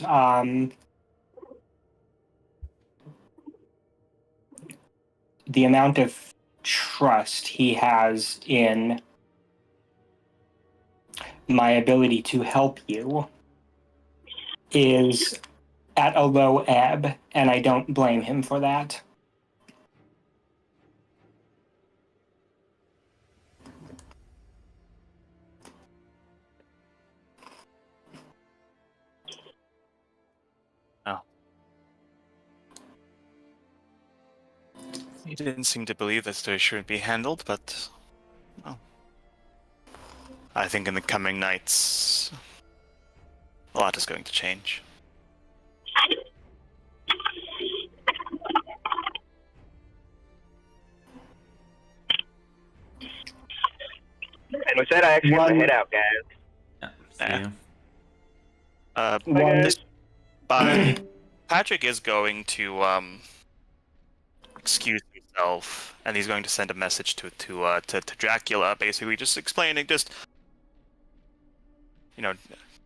the amount of trust he has in my ability to help you is at a low ebb, and I don't blame him for that. He didn't seem to believe this story shouldn't be handled, but well, I think in the coming nights, a lot is going to change. And with that, I actually have to head out, guys. Yeah, see you. Bye, guys. Patrick is going to excuse himself, and he's going to send a message to Dracula, basically just explaining,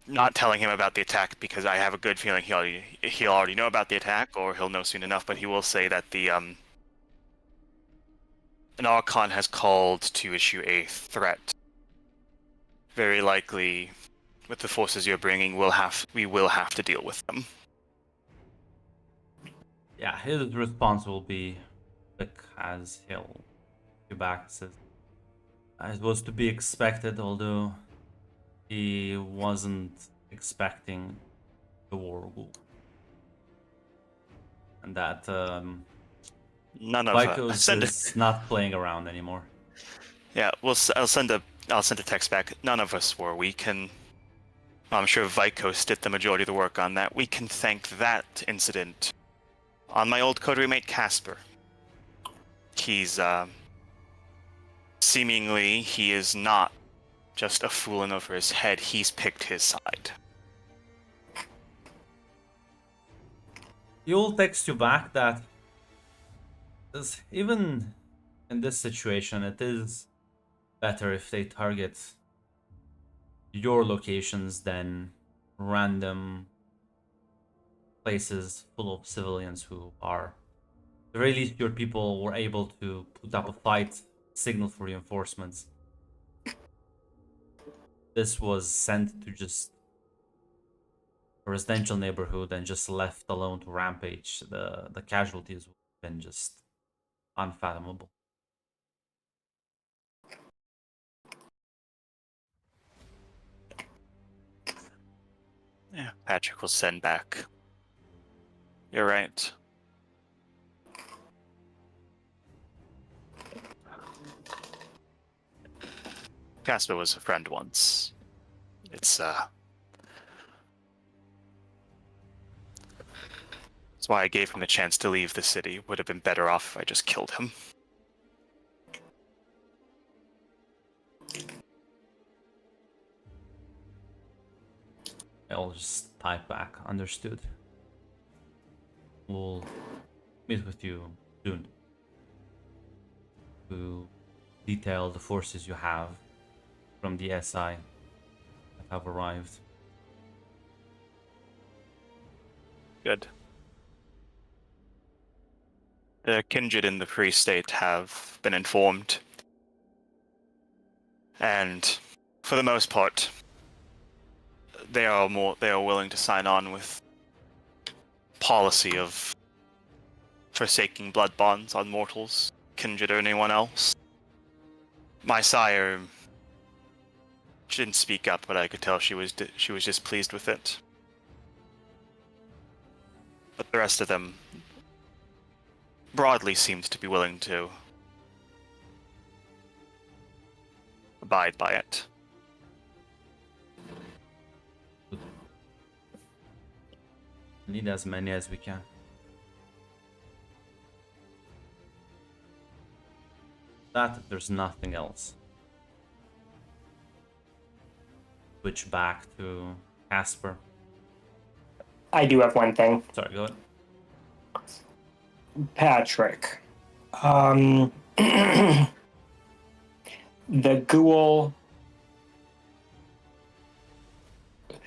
not telling him about the attack, because I have a good feeling he'll already know about the attack, or he'll know soon enough. But he will say that an Archon has called to issue a threat. Very likely, with the forces you're bringing, we will have to deal with them. Yeah, his response will be quick as he'll be back. Says, it was to be expected, although he wasn't expecting the war ghoul. And that None of Vikos is not playing around anymore. Yeah, I'll send a text back. None of us were. We can. I'm sure Vikos did the majority of the work on that. We can thank that incident on my old coterie mate Casper. He's seemingly he is not just a fool and over his head. He's picked his side. He'll text you back that even in this situation, it is better if they target your locations than random places full of civilians who are. At the very least, your people were able to put up a fight, signal for reinforcements. This was sent to just a residential neighborhood and just left alone to rampage. The casualties would have been just unfathomable. Yeah, Patrick will send back. You're right. Casper was a friend once. It's that's why I gave him the chance to leave the city. Would have been better off if I just killed him. I'll just type back. Understood. We'll meet with you soon to detail the forces you have from the SI that have arrived. Good. The kindred in the Free State have been informed, and for the most part, they are willing to sign on with policy of forsaking blood bonds on mortals, kindred, or anyone else. My sire didn't speak up, but I could tell she was displeased with it. But the rest of them broadly seemed to be willing to abide by it. Need as many as we can. That there's nothing else. Switch back to Casper. I do have one thing. Sorry, go ahead. Patrick. The ghoul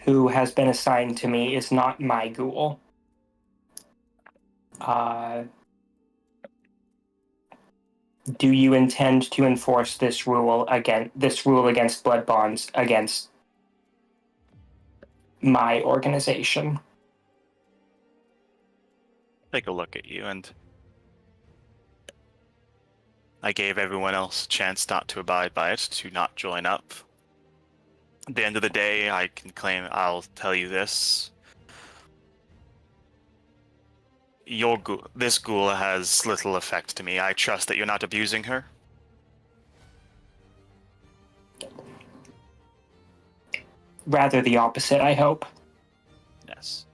who has been assigned to me is not my ghoul. Do you intend to enforce this rule against blood bonds against my organization? Take a look at you, and I gave everyone else a chance not to abide by it, to not join up. At the end of the day, I'll tell you this. this ghoul has little effect to me. I trust that you're not abusing her. Rather the opposite, I hope. Yes.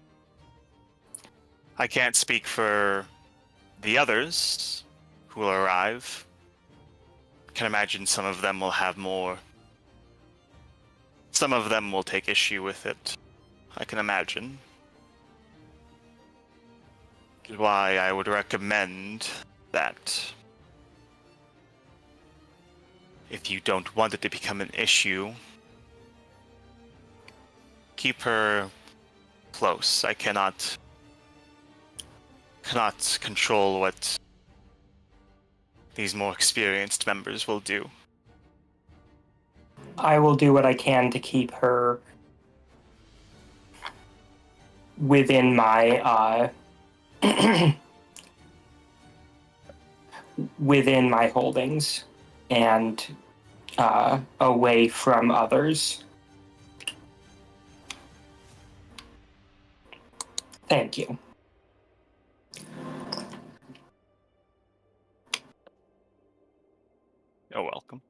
I can't speak for the others who will arrive. I can imagine some of them will have more. Some of them will take issue with it. I can imagine. Which is why I would recommend that if you don't want it to become an issue, keep her close. I cannot control what these more experienced members will do. I will do what I can to keep her within my within my holdings and away from others. Thank you. You're welcome.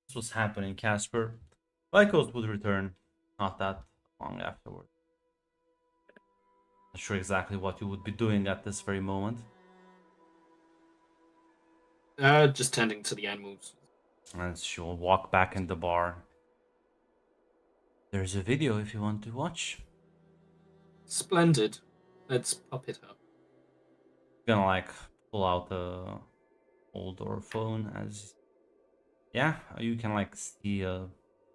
This was happening, Casper. Lycos would return not that long afterward. Not sure exactly what you would be doing at this very moment. Just tending to the animals. And she'll walk back in the bar. There's a video if you want to watch. Splendid. Let's pop it up. Gonna like pull out the old door phone as yeah, you can like see a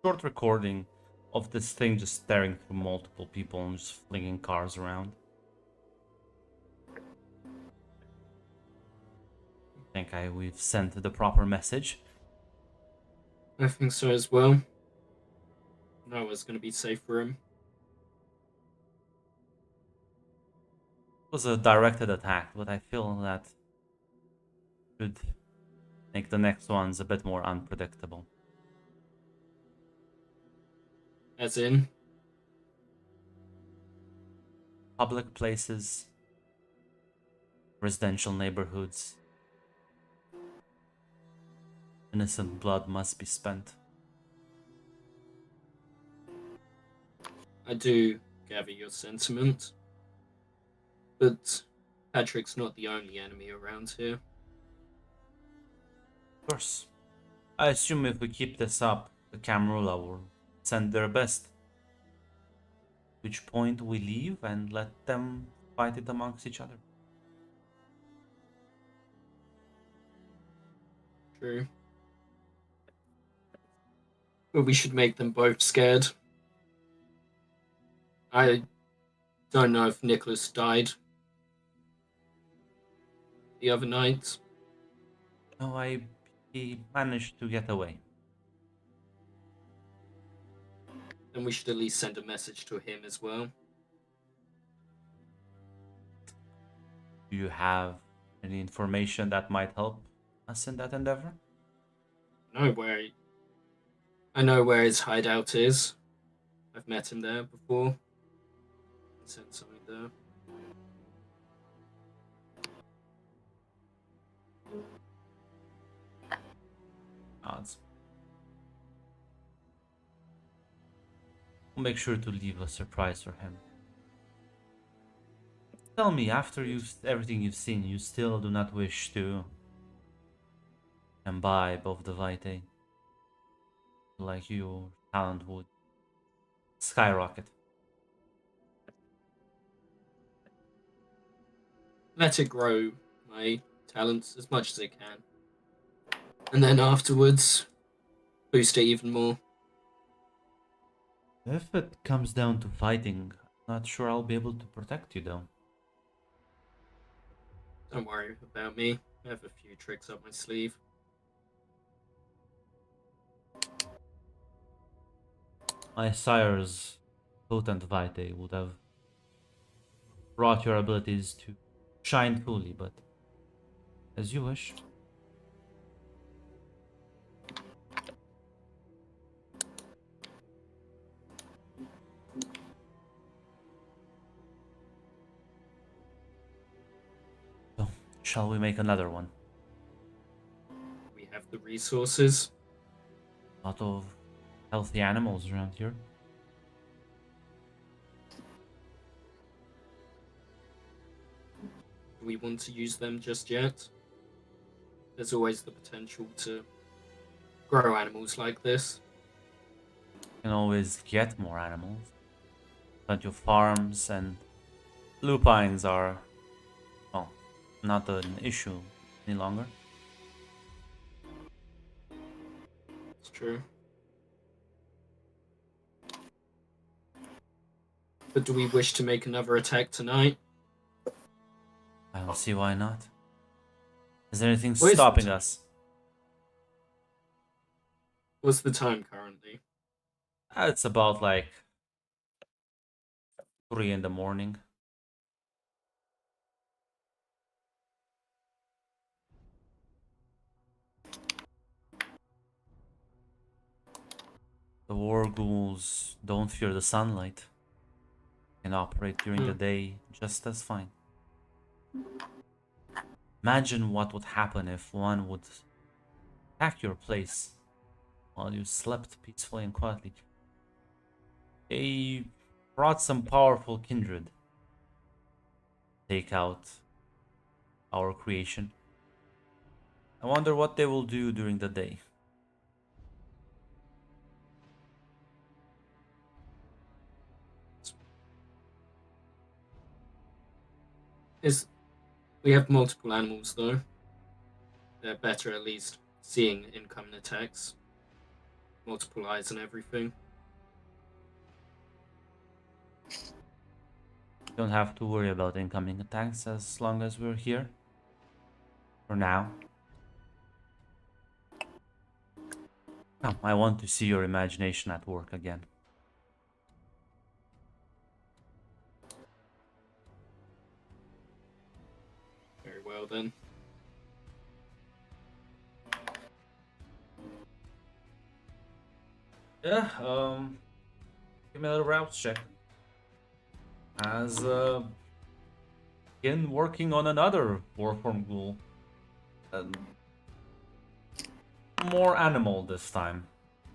short recording of this thing just staring through multiple people and just flinging cars around. I think we've sent the proper message. I think so as well. No one's going to be safe for him. It was a directed attack, but I feel that should make the next ones a bit more unpredictable. As in? Public places, residential neighborhoods. Innocent blood must be spent. I do gather your sentiment. But Patrick's not the only enemy around here. Of course. I assume if we keep this up, the Camarilla will send their best. At which point we leave and let them fight it amongst each other. True. But we should make them both scared. I don't know if Nicholas died the other night. No, he managed to get away. Then we should at least send a message to him as well. Do you have any information that might help us in that endeavor? I know where his hideout is. I've met him there before. Send something there. Odds. We'll make sure to leave a surprise for him. Tell me, after everything you've seen, you still do not wish to imbibe of the Vitae? Like your talent would skyrocket. Let it grow, my talents, as much as it can. And then afterwards, boost it even more. If it comes down to fighting, I'm not sure I'll be able to protect you though. Don't worry about me. I have a few tricks up my sleeve. My sire's potent Vitae would have brought your abilities to shine fully, but As you wish. So, shall we make another one? We have the resources. A lot of healthy animals around here. Do we want to use them just yet? There's always the potential to grow animals like this. You can always get more animals. Plenty of farms, and lupines are, well, not an issue any longer. It's true. But do we wish to make another attack tonight? I don't see why not. Is there anything Where's the stopping time? us? What's the time currently? It's about like 3 in the morning. The war ghouls don't fear the sunlight. Can operate during the day just as fine. Imagine what would happen if one would attack your place while you slept peacefully and quietly. They brought some powerful kindred. Take out our creation. I wonder what they will do during the day. We have multiple animals though. They're better at least seeing incoming attacks. Multiple eyes and everything. Don't have to worry about incoming attacks as long as we're here. For now. Now, I want to see your imagination at work again. Very well then. Yeah, give me a little route check. As begin working on another warform ghoul. More animal this time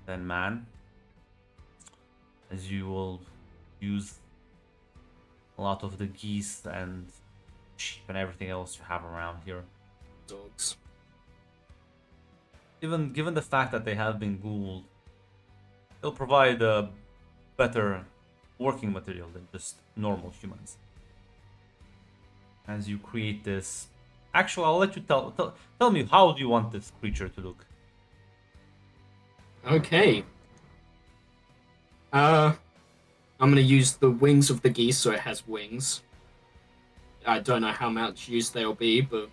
than man. As you will use a lot of the geese and sheep and everything else you have around here. Dogs. Even given the fact that they have been ghouled, they'll provide a better working material than just normal humans. As you create this... Actually, I'll let you tell me, how do you want this creature to look? Okay. I'm gonna use the wings of the geese so it has wings. I don't know how much use they'll be, but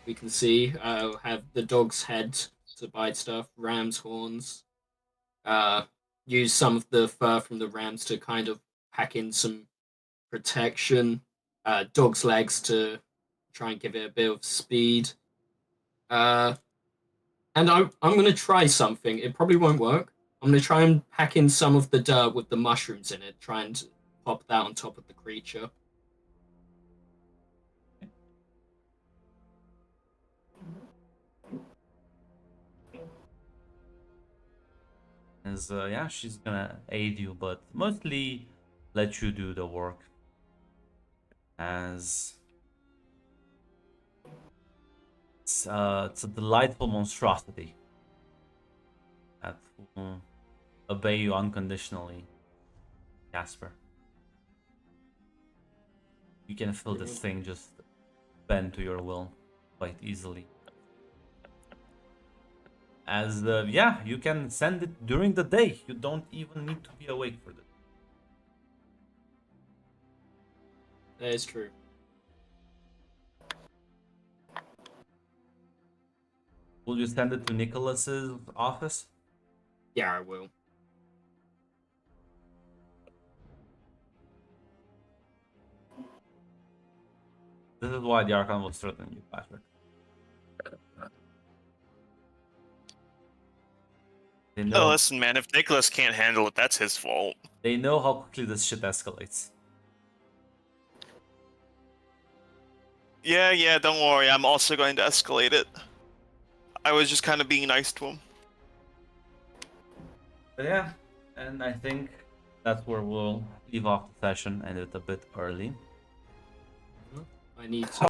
we can see. I'll have the dog's head to bite stuff, ram's horns. Use some of the fur from the rams to kind of pack in some protection. Dog's legs to try and give it a bit of speed. And I'm going to try something. It probably won't work. I'm going to try and pack in some of the dirt with the mushrooms in it. Try and pop that on top of the creature. As yeah, she's gonna aid you, but mostly let you do the work. As it's a delightful monstrosity that will obey you unconditionally, Casper. You can feel this thing just bend to your will quite easily. As yeah, you can send it during the day. You don't even need to be awake for this. That is true. Will you send it to Nicholas's office? Yeah, I will. This is why the Archon will threaten you, Patrick. They know. Oh, listen, man. If Nicholas can't handle it, that's his fault. They know how quickly this shit escalates. Yeah, don't worry. I'm also going to escalate it. I was just kind of being nice to him. But yeah, and I think that's where we'll leave off the session, end it a bit early. I need to